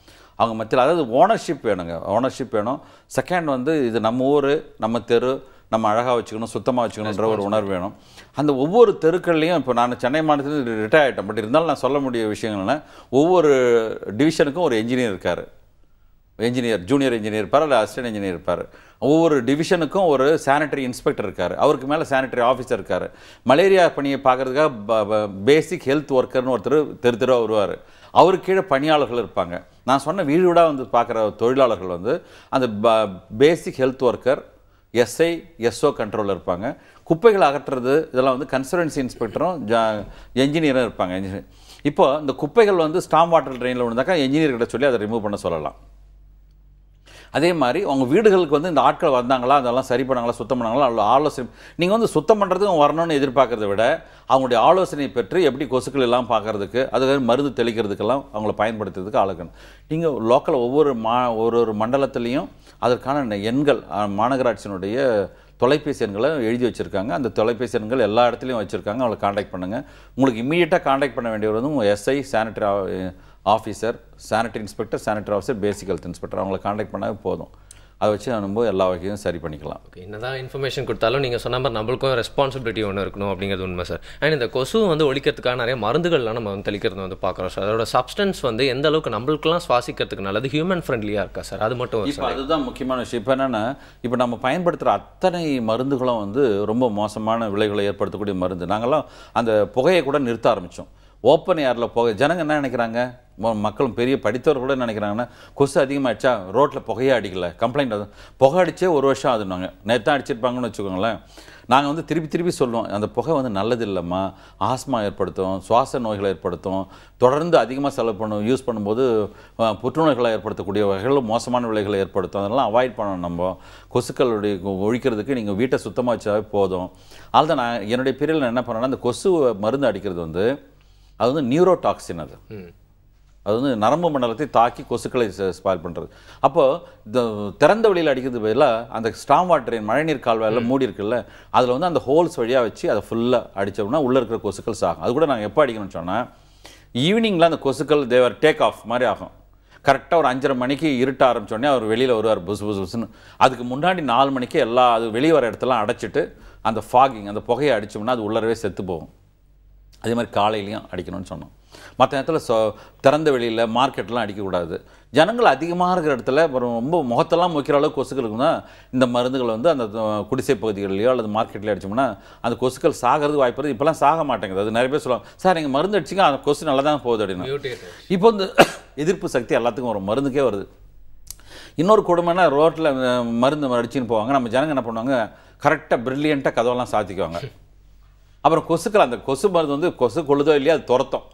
அவங்க மத்தியில். அதாவது ஓனர்ஷிப் வேணுங்க, ஓனர்ஷிப் வேணும். செகண்ட் வந்து இது நம்ம ஊர், நம்ம தெரு, நம்ம அழகாக வச்சுக்கணும், சுத்தமாக வச்சுக்கணுன்ற ஒரு உணர்வு வேணும். அந்த ஒவ்வொரு தெருக்கள்லையும், இப்போ நான் சென்னை மாநிலத்தில் ரிட்டையர் ஆகிட்டேன், பட் இருந்தாலும் நான் சொல்ல முடிய விஷயங்கள்னா, ஒவ்வொரு டிவிஷனுக்கும் ஒரு என்ஜினியர் இருக்கார், ஜூனியர் இன்ஜினியர் இருப்பார், இல்லை அசிஸ்டன்ட் இன்ஜினியர் இருப்பார். ஒவ்வொரு டிவிஷனுக்கும் ஒரு சானிட்டரி இன்ஸ்பெக்டர் இருக்கார், அவருக்கு மேலே சானிட்டரி ஆஃபீஸர் இருக்கார். மலேரியா பணியை பார்க்குறதுக்காக பேசிக் ஹெல்த் ஒர்க்கர்னு ஒருத்தர் தெருவாக வருவார், அவருக்கு கீழே பணியாளர்கள் இருப்பாங்க. நான் சொன்ன வீடு வீடாக வந்து பார்க்குற தொழிலாளர்கள் வந்து அந்த பேசிக் ஹெல்த் ஒர்க்கர், எஸ்ஐ, எஸ்ஓ கண்ட்ரோலில் இருப்பாங்க. குப்பைகளை அகற்றுறது இதெல்லாம் வந்து கன்சர்வன்சி இன்ஸ்பெக்டரும் என்ஜினியரும் இருப்பாங்க. இப்போ இந்த குப்பைகள் வந்து ஸ்டாம் வாட்டர் ட்ரெயினில் விழுந்தாக்கா என்ஜினியர்கிட்ட சொல்லி அதை ரிமூவ் பண்ண சொல்லலாம். அதே மாதிரி உங்கள் வீடுகளுக்கு வந்து இந்த ஆட்கள் வந்தாங்களா, அதெல்லாம் சரி பண்ணாங்களா, சுத்தம் பண்ணாங்களா, அவ்வளோ ஆலோசனை. நீங்கள் வந்து சுத்தம் பண்ணுறதுக்கு வரணும்னு எதிர்பார்க்கறத விட அவங்களுடைய ஆலோசனை பெற்று எப்படி கொசுக்கள் எல்லாம் பார்க்கறதுக்கு, அது மருந்து தெளிக்கிறதுக்கெல்லாம் அவங்கள பயன்படுத்துறதுக்கு ஆளுக்கணும். நீங்கள் லோக்கல் ஒவ்வொரு மண்டலத்துலேயும் அதற்கான எண்கள் மாநகராட்சியினுடைய தொலைபேசி எண்களை எழுதி வச்சுருக்காங்க. அந்த தொலைபேசி எண்கள் எல்லா இடத்துலையும் வச்சுருக்காங்க. அவங்களை காண்டாக்ட் பண்ணுங்கள். உங்களுக்கு இம்மீடியட்டாக காண்டாக்ட் பண்ண வேண்டியவர் வந்து உங்கள் SI, sanitary officer, sanitary inspector, sanitary officer, basic health inspector, அவங்களை காண்டாக்ட் பண்ணால் போதும். அதை வச்சு நம்ம எல்லா வகையும் சரி பண்ணிக்கலாம். ஓகே, என்னதான் இன்ஃபர்மேஷன் கொடுத்தாலும் நீங்கள் சொன்ன மாதிரி நம்மளுக்கும் ரெஸ்பான்சிபிலிட்டி ஒன்று இருக்கணும் அப்படிங்கிறது உண்மை சார். அண்ட் இந்த கொசு வந்து ஒழிக்கிறதுக்காக நிறைய மருந்துகள்லாம் நம்ம வந்து தெளிக்கிறது வந்து பார்க்குறோம் சார். அதோட சப்ஸ்டன்ஸ் வந்து எந்த அளவுக்கு நம்மளுக்குலாம் சுவாசிக்கிறதுக்கு நல்லது, ஹியூமன் ஃப்ரெண்ட்லியாக இருக்கா சார்? அது மட்டும் இப்போ அதுதான் முக்கியமான விஷயம். இப்போ என்னென்னா, இப்போ நம்ம பயன்படுத்துகிற அத்தனை மருந்துகளும் வந்து ரொம்ப மோசமான விளைவுகளை ஏற்படுத்தக்கூடிய மருந்து. நாங்கள்லாம் அந்த புகையை கூட நிறுத்த ஆரம்பித்தோம். ஓப்பன் ஏரில் புகை. ஜனங்க என்ன நினைக்கிறாங்க, மக்களும் பெரிய படித்தவர் கூட நினைக்கிறாங்கன்னா, கொசு அதிகமாகிடுச்சா ரோட்டில் புகையே அடிக்கலை, கம்ப்ளைண்ட் ஆகுது. புகை அடித்தே ஒரு வருஷம் ஆகுதுன்னாங்க. நேற்று தான் அடிச்சிருப்பாங்கன்னு வச்சுக்கோங்களேன். நாங்கள் வந்து திருப்பி சொல்லுவோம், அந்த புகை வந்து நல்லது இல்லைம்மா, ஆஸ்மா ஏற்படுத்தும், சுவாச நோய்களை ஏற்படுத்தும், தொடர்ந்து அதிகமாக செலவு யூஸ் பண்ணும்போது புற்றுநோய்களை ஏற்படுத்தக்கூடிய வகைகளில் மோசமான விளைவுகளை ஏற்படுத்தும். அதெல்லாம் அவாய்ட் பண்ணணும். நம்ம கொசுக்களுடைய ஒழிக்கிறதுக்கு நீங்கள் வீட்டை சுத்தமாக வச்சாவே போதும். அதுதான் நான் என்னுடைய பீரியடில் என்ன பண்ணேன்னா, அந்த கொசு மருந்து அடிக்கிறது வந்து அது வந்து நியூரோடாக்சின். அது வந்து நரம்பு மண்டலத்தை தாக்கி கொசுக்களை ஸ்பாயில் பண்ணுறது. அப்போது இந்த திறந்த வெளியில் அடிக்கிறது பதிலாக அந்த ஸ்டாம் வாட்டர் மழைநீர் கால்வாயில் மூடி இருக்குல்ல, அதில் வந்து அந்த ஹோல்ஸ் வழியாக வச்சு அதை ஃபுல்லாக அடித்தோம்னா உள்ளே இருக்கிற கொசுக்கள் சாகும். அது கூட நாங்கள் எப்போ அடிக்கணும்னு சொன்னால், ஈவினிங்கில் அந்த கொசுக்கள் தேவர் டேக் ஆஃப் மாதிரி ஆகும். கரெக்டாக ஒரு 5:30 மணிக்கு இருட்ட ஆரம்பித்தோடனே அவர் வெளியில் வருவார் புதுசுன்னு. அதுக்கு முன்னாடி 4 மணிக்கு அது வெளியே வர இடத்தெல்லாம் அடைச்சிட்டு அந்த ஃபாகிங், அந்த புகையை அடித்தோம்னா அது உள்ளரவே செத்து போகும். அதே மாதிரி காலையிலையும் அடிக்கணும்னு சொன்னோம். மற்ற நேரத்தில் திறந்த வெளியில் மார்க்கெட்லாம் அடிக்கக்கூடாது. ஜனங்கள் அதிகமாக இருக்கிற இடத்துல ரொம்ப முகத்தெல்லாம் வைக்கிற அளவுக்கு கொசுக்கள் இருக்குன்னா இந்த மருந்துகள் வந்து அந்த குடிசை பகுதிகளிலையோ அல்லது மார்க்கெட்லேயோ அடிச்சோம்னா அந்த கொசுக்கள் சாகிறது வாய்ப்பு இருக்குது. இப்போலாம் சாக மாட்டேங்குது. அது நிறைய பேர் சொல்லுவாங்க, சார் நீங்கள் மருந்து அடிச்சிங்க அந்த கொசு நல்லா தான் போகுது அப்படின்னு. இப்போ வந்து எதிர்ப்பு சக்தி எல்லாத்துக்கும் ஒரு மருந்துக்கே வருது. இன்னொரு கொடுமைனா ரோட்டில் மருந்து அடிச்சுன்னு போவாங்க. நம்ம ஜனங்க என்ன பண்ணுவாங்க, கரெக்டாக ப்ரில்லியண்ட்டாக கதவெல்லாம் சாத்திக்குவாங்க. அப்புறம் கொசுக்கள், அந்த கொசு மருந்து வந்து கொசு கொள்ளுதோ இல்லையா அது துரத்தும்.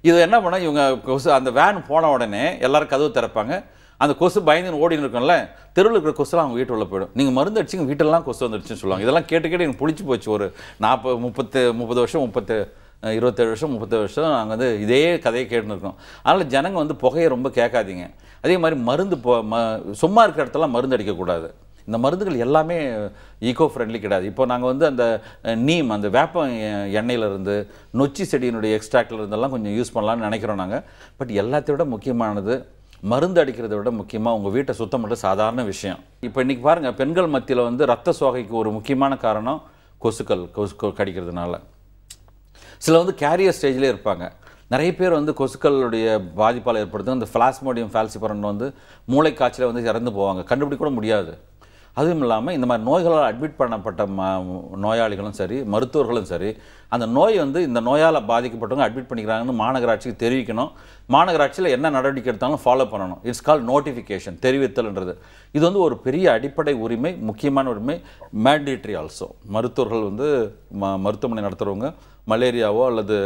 இது என்ன பண்ணால் இவங்க கொசு அந்த வேன் போன உடனே எல்லோரும் கதவு திறப்பாங்க. அந்த கொசு பயந்துன்னு ஓடின்னு இருக்கும்ல, தெருவில் இருக்கிற கொசுலாம் அவங்க வீட்டு உள்ள போயிடும். நீங்கள் மருந்து அடிச்சிங்க வீட்டெல்லாம் கொசு வந்துடுச்சுன்னு சொல்லுவாங்க. இதெல்லாம் கேட்டு எனக்கு பிடிச்சி போச்சு. ஒரு 30 வருஷம் 27 வருஷம் 30 வருஷம் நாங்கள் வந்து இதே கதையை கேட்டுன்னு இருக்கோம். அதனால் ஜனங்க வந்து புகையை ரொம்ப கேட்காதீங்க. அதே மாதிரி மருந்து சும்மா இருக்கிற இடத்தெல்லாம் மருந்து அடிக்கக்கூடாது. இந்த மருந்துகள் எல்லாமே ஈகோ ஃப்ரெண்ட்லி கிடையாது. இப்போ நாங்கள் வந்து அந்த நீம், அந்த வேப்ப எண்ணெயிலிருந்து, நொச்சி செடியினுடைய எக்ஸ்ட்ராக்டில் இருந்தெல்லாம் கொஞ்சம் யூஸ் பண்ணலான்னு நினைக்கிறோம் நாங்கள். பட் எல்லாத்தையும் விட முக்கியமானது மருந்து அடிக்கிறத விட முக்கியமாக உங்கள் வீட்டை சுத்தம் பண்ணுறது சாதாரண விஷயம். இப்போ இன்றைக்கி பாருங்கள், பெண்கள் மத்தியில் வந்து ரத்த சோகைக்கு ஒரு முக்கியமான காரணம் கொசு கடிக்கிறதுனால. சில வந்து கேரியர் ஸ்டேஜ்லேயே இருப்பாங்க. நிறைய பேர் வந்து கொசுக்களுடைய பாதிப்பால் ஏற்படுத்தும் அந்த பிளாஸ்மோடியம் ஃபால்சிபரன் வந்து மூளைக்காய்ச்சலை வந்து இறந்து போவாங்க, கண்டுபிடிக்க கூட முடியாது. அதுவும் இல்லாமல் இந்த மாதிரி நோய்களால் அட்மிட் பண்ணப்பட்ட நோயாளிகளும் சரி, மருத்துவர்களும் சரி, அந்த நோய் வந்து இந்த நோயால் பாதிக்கப்பட்டவங்க அட்மிட் பண்ணிக்கிறாங்கன்னு மாநகராட்சிக்கு தெரிவிக்கணும். மாநகராட்சியில் என்ன நடவடிக்கை எடுத்தாலும் ஃபாலோ பண்ணணும். இட்ஸ் கால் நோட்டிஃபிகேஷன், தெரிவித்தல்ன்றது. இது வந்து ஒரு பெரிய அடிப்படை உரிமை, முக்கியமான உரிமை, மேண்டேட்ரி ஆல்சோ. மருத்துவர்கள் வந்து மருத்துவமனை நடத்துகிறவங்க மலேரியாவோ அல்லது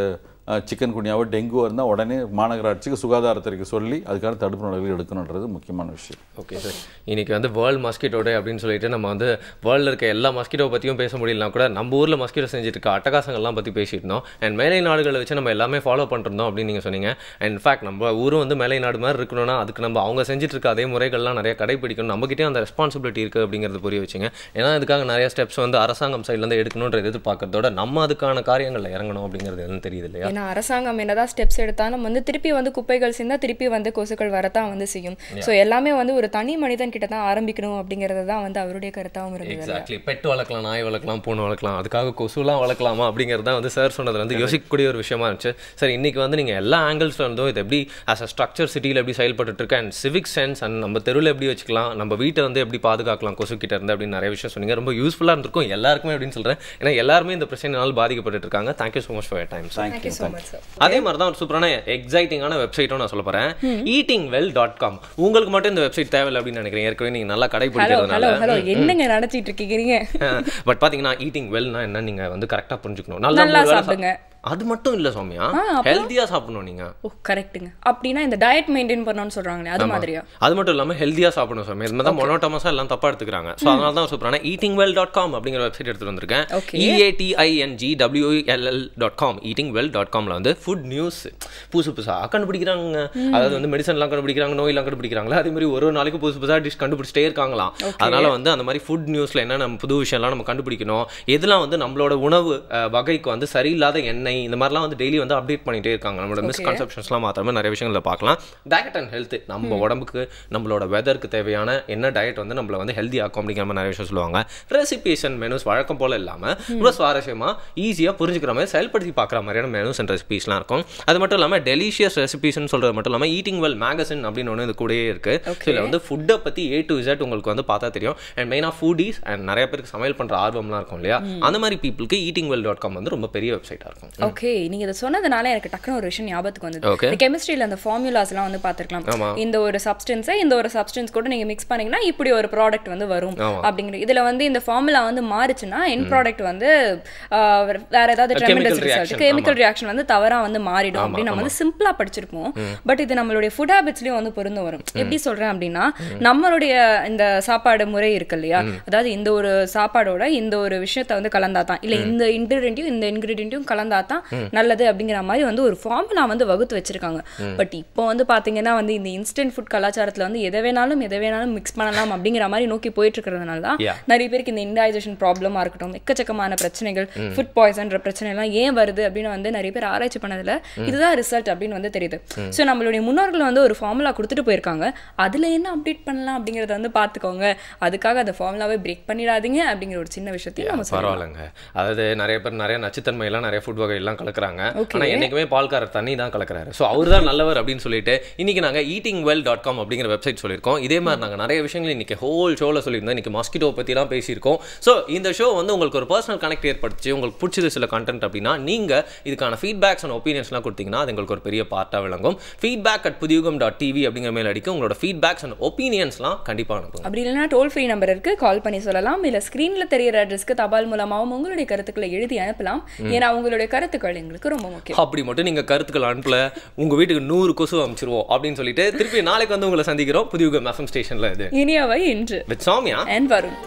சிக்கன் குனியாவோ டெங்குவோ இருந்தால் உடனே மாநகராட்சிக்கு சுகாதாரத்துறைக்கு சொல்லி அதுக்கான தடுப்பு நடவடிக்கை எடுக்கணுன்றது முக்கியமான விஷயம். ஓகே சார், இன்றைக்கி வந்து வேர்ல்டு மஸ்கிட்டோ டே அப்படின்னு சொல்லிட்டு நம்ம வந்து வேர்ல்டில் இருக்க எல்லா மஸ்கிட்டோ பற்றியும் பேச முடியலனா கூட நம்ம ஊரில் மஸ்கிட்டோ செஞ்சுட்டு இருக்க அட்டகாசங்கள்லாம் பற்றி பேசியிருந்தோம். அண்ட் மேலை நாடுகளை வச்சு நம்ம எல்லாமே ஃபாலோ பண்ணிருந்தோம் அப்படின்னு நீங்கள் சொன்னீங்க. அண்ட் இன்ஃபேக்ட் நம்ம ஊரும் வந்து மேலை நாடு மாதிரி இருக்கணும்னா அதுக்கு நம்ம அவங்க செஞ்சுட்டு இருக்க அதே முறைகள்லாம் நிறைய கடைப்பிடிக்கணும். நம்மகிட்டே அந்த ரெஸ்பான்சிபிலிட்டி இருக்குது அப்படிங்கிறது புரிய வச்சுங்க. ஏன்னா இதுக்காக நிறைய ஸ்டெப்ஸ் வந்து அரசாங்கம் சைட்லேருந்து எடுக்கணுன்றது எதிர்பார்க்கறதோட நம்ம அதுக்கான காரியங்களில் இறங்கணும் அப்படிங்கிறது எதுவும் தெரியுது இல்லையா? ஏன்னா அரசாங்கம் என்னதான் ஸ்டெப்ஸ் எடுத்தாலும் வந்து திருப்பி வந்து குப்பைகள் சேர்ந்தா திருப்பி வந்து கொசுக்கள் வரத்தான் வந்து செய்யும். ஸோ எல்லாமே வந்து ஒரு தனி மனிதன் கிட்ட தான் ஆரம்பிக்கணும் அப்படிங்கிறது தான் வந்து அவருடைய கருத்தாகவும் இருந்தது. எக்ஸாக்ட்லி. பெட் வளர்க்கலாம், நாய் வளர்க்கலாம், பூனை வளர்க்கலாம், அதுக்காக கொசுலாம் வளர்க்கலாமா அப்படிங்கிறது தான் வந்து சார் சொன்னது வந்து யோசிக்கக்கூடிய ஒரு விஷயமா இருந்துச்சு. சார் இன்னைக்கு வந்து நீங்கள் எல்லா ஆங்கிள்ஸ்ல இருந்தும் இது எப்படி ஆஸ் அ ஸ்ட்ரக்சர் சிட்டியில் எப்படி செயல்பட்டு இருக்கு அண்ட் சிவிக் சென்ஸ் அண்ட் நம்ம தெருவில் எப்படி வச்சுக்கலாம், நம்ம வீட்டை வந்து எப்படி பாதுகாக்கலாம் கொசு கிட்ட இருந்து அப்படின்னு நிறைய விஷயம் சொன்னீங்க. ரொம்ப யூஸ்ஃபுல்லாக இருந்திருக்கும் எல்லாருக்குமே அப்படின்னு சொல்கிறேன். ஏன்னா எல்லாருமே இந்த பிரச்சனையால் பாதிக்கப்பட்டு இருக்காங்க. Thank you so much for your time. Thank you so much sir. அதே மாதிரி தான் ஒரு சூப்பரான எக்ஸைட்டிங்கான வெப்சைட்டும் நான் சொல்ல போகிறேன், eatingwell.com. உங்களுக்கு மட்டும் இந்த வெப்சைட் தேவையில்லை அப்படின்னு நினைக்கிறேன். ஏற்கனவே நீங்கள் நல்லா கடைபிடிக்கிறதுனால என்னங்க நினைச்சிட்டு இருக்கீங்க. பட் பார்த்தீங்கன்னா ஈட்டிங் வெல்னா என்ன நீங்கள் வந்து கரெக்டாக புரிஞ்சுக்கணும். நல்லா சாப்பிடுங்க. அது மட்டும் இல்ல சௌமியா, ஹெல்தியா சாப்பிடணும் நீங்க. ஓ கரெக்ட்டுங்க. அப்படின்னா இந்த டயட் மெயின்டைன் பண்ணணும்னு சொல்றாங்களே அது மாதிரியா? அது மட்டும் இல்லாம ஹெல்தியா சாப்பிடணும் சௌமியா. இது தான் மொனோட்டமஸா எல்லாம் தப்பா எடுத்துக்கிறாங்க. சோ அதனால தான் சூப்பரான eatingwell.com அப்படிங்கிற வெப்சைட் எடுத்துட்டு வந்திருக்கேன். eatingwell.com eatingwell.comல வந்து ஃபுட் நியூஸ் புதுசா கண்டுபிடிக்கிறாங்க. அதாவது வந்து மெடிசன்லாம் கண்டுபிடிக்கிறாங்க, நோயெல்லாம் கண்டுபிடிக்கிறாங்களா, அதே மாதிரி ஒரு நாளைக்கு புதுசா டிஷ் கண்டுபிடிச்சிட்டே இருக்காங்களாம். அதனால வந்து அந்த மாதிரி ஃபுட் நியூஸ்ல என்ன நம்ம புது விஷயம்லாம் நம்ம கண்டுபிடிக்கணும், எதெல்லாம் வந்து நம்மளோட உணவு வகைக்கு வந்து சரியில்லாத எண்ணெய், இந்த மாதிரிலாம் வந்து டெய்லி வந்து அப்டேட் பண்ணிட்டே இருக்காங்க. நம்மளோட மிஸ்கன்செப்ஷன்ஸ்லாம் மாத்திரமே நிறைய விஷயங்களை பார்க்கலாம். டயட் அண்ட் ஹெல்த், நம்ம உடம்புக்கு நம்மளோட வெதருக்கு தேவையான என்ன டயட் வந்து நம்மள வந்து ஹெல்தி ஆக்கும் அப்படிங்கிற மாதிரி நிறைய விஷயம் சொல்லுவாங்க. ரெசிபீஸ் அண்ட் மெனூஸ் வழக்கம் போல இல்லாம ரொம்ப சுவாரஸ்யமா ஈஸியா புரிஞ்சுக்கிற மாதிரி செயல்படுத்தி பார்க்குற மாதிரியான மெனூஸ் அண்ட் ரெசிபீஸ்லாம் இருக்கும். அது மட்டும் இல்லாமல் டெலிஷியஸ் ரெசிபீஸ்ன்னு சொல்றது மட்டும் இல்லாமல் ஈட்டிங் வெல் மேகசின் அப்படின்னு ஒன்று இது கூடயே இருக்கு. இதில் வந்து ஃபுட்டை பற்றி A to Z உங்களுக்கு வந்து பார்த்தா தெரியும். அண்ட் மெயினாக ஃபுடீஸ் அண்ட் நிறைய பேருக்கு சமையல் பண்ணுற ஆர்வம்லாம் இருக்கும் இல்லையா, அந்த மாதிரி பீப்புளுக்கு eatingwell.com வந்து ரொம்ப பெரிய வெப்சைட்டாக இருக்கும். ஓகே, நீங்க இதை சொன்னதுனால எனக்கு டக்குனு ஒரு விஷயம் ஞாபகத்துக்கு வந்தது. இந்த கெமிஸ்ட்ரியில் அந்த ஃபார்முலாஸ்லாம் வந்து பார்த்துருக்கலாம். இந்த ஒரு சப்ஸ்டன்ஸை இந்த ஒரு சப்ஸ்டன்ஸ் கூட நீங்க மிக்ஸ் பண்ணீங்கன்னா இப்படி ஒரு ப்ராடக்ட் வந்து வரும் அப்படிங்கிறது. இதுல வந்து இந்த ஃபார்முலா வந்து மாறிச்சுன்னா என் ப்ராடக்ட் வந்து வேற ஏதாவது கெமிக்கல் ரியாக்ஷன் வந்து தவறா வந்து மாறிடும் அப்படின்னு நம்ம வந்து சிம்பிளா படிச்சிருப்போம். பட் இது நம்மளுடைய ஃபுட் ஹேபிட்ஸ்லயும் வந்து பொருந்தும் வரும். எப்படி சொல்றேன் அப்படின்னா, நம்மளுடைய இந்த சாப்பாடு முறை இருக்கு இல்லையா, அதாவது இந்த ஒரு சாப்பாடோட இந்த ஒரு விஷயத்த வந்து கலந்தாதான், இல்ல இந்த இன்கிரீடியன்ட்டையும் கலந்தாதான் நல்லது அப்படிங்கிற மாதிரி வந்து ஒரு ஃபார்முலா வந்து வகுத்து வச்சிருக்காங்க. பட் இப்போ வந்து பாத்தீங்கன்னா வந்து இந்த இன்ஸ்டன்ட் ஃபுட் கலாச்சாரத்துல வந்து எதை வேணாலும் மிக்ஸ் பண்ணலாம் அப்படிங்கிற மாதிரி நோக்கி போயிட்டு இருக்கிறதுனால தான் நிறைய பேருக்கு இந்த இன்டைஜஷன் ப்ராப்ளமா இருக்கட்டும், எக்கச்சக்கமான பிரச்சனைகள், ஃபுட் பாய்சன்ற பிரச்சனை எல்லாம் ஏன் வருது அப்படின்னு வந்து நிறைய பேர் ஆராய்ச்சி பண்ணதுல இதுதான் ரிசல்ட் அப்படின்னு வந்து தெரியுது. ஸோ நம்மளுடைய முன்னோர்கள் வந்து ஒரு ஃபார்முலா கொடுத்துட்டு போயிருக்காங்க, அதுல என்ன அப்டேட் பண்ணலாம் அப்படிங்கறத வந்து பாத்துக்கோங்க. அதுக்காக அந்த ஃபார்முலாவை பிரேக் பண்ணிடாதீங்க அப்படிங்கிற ஒரு சின்ன விஷயத்தையும் நம்ம பரவாயில்லைங்க. அதாவது நிறைய பேர் நிறைய நச்சுத்தன்மை எல்லாம் நிறைய ஃபுட் வகை எல்லாம் கலக்குறாங்க. ஆனா என்னைக்குமே பால்காரர் தண்ணி தான் கலக்குறாரு. ஸோ அவர் தான் நல்லவர் அப்படின்னு சொல்லிட்டு இன்னைக்கு நாங்க eatingwell.com அப்படிங்கிற வெப்சைட் சொல்லியிருக்கோம். இதே மாதிரி நாங்க நிறைய விஷயங்கள் இன்னைக்கு ஹோல் ஷோல சொல்லியிருந்தோம். இன்னைக்கு மாஸ்கிட்டோ பத்திலாம் பேசியிருக்கோம். ஸோ இந்த ஷோ வந்து உங்களுக்கு ஒரு பர்சனல் கனெக்ட் ஏற்படுத்தி உங்களுக்கு பிடிச்சது சில கண்டென்ட் அப்படின்னா நீங்க இதுக்கான ஃபீட்பேக்ஸ் அண்ட் ஒப்பீனியன்ஸ்லாம் கொடுத்தீங்கன்னா அது உங்களுக்கு ஒரு பெரிய பார்ட்டா விளங்கும். feedback@pudiyugam.tv அப்படிங்கிற மெயில் அடிக்கும். உங்களோட ஃபீட்பேக்ஸ் அண்ட் ஒப்பீனியன்ஸ்லாம் கண்டிப்பா அனுப்புங்க. அப்படி இல்லைன்னா டோல் ஃப்ரீ நம்பர் இருக்கு, கால் பண்ணி சொல்லலாம். இல்ல ஸ்கிரீன்ல தெரியிற அட்ரஸ்க்கு தபால் மூலமாகவும் உங்களுடைய கருத்துக்களை எழுதி அனுப்பலாம். ஏன்னா உங்களுடைய கருத்துக்கள் எங்களுக்கு ரொம்ப முக்கியம். அப்படி மட்டும் நீங்க கருத்துக்கள் அனுப்பல, உங்க வீட்டுக்கு 100 கொசு அனுப்பிச்சிருவோம் அப்படின்னு சொல்லிட்டு திருப்பி நாளைக்கு வந்து உங்களை சந்திக்கிறோம் புதிய FM ஸ்டேஷன்ல. இது இனியவை இன்று வித் சௌமியா and வருண்.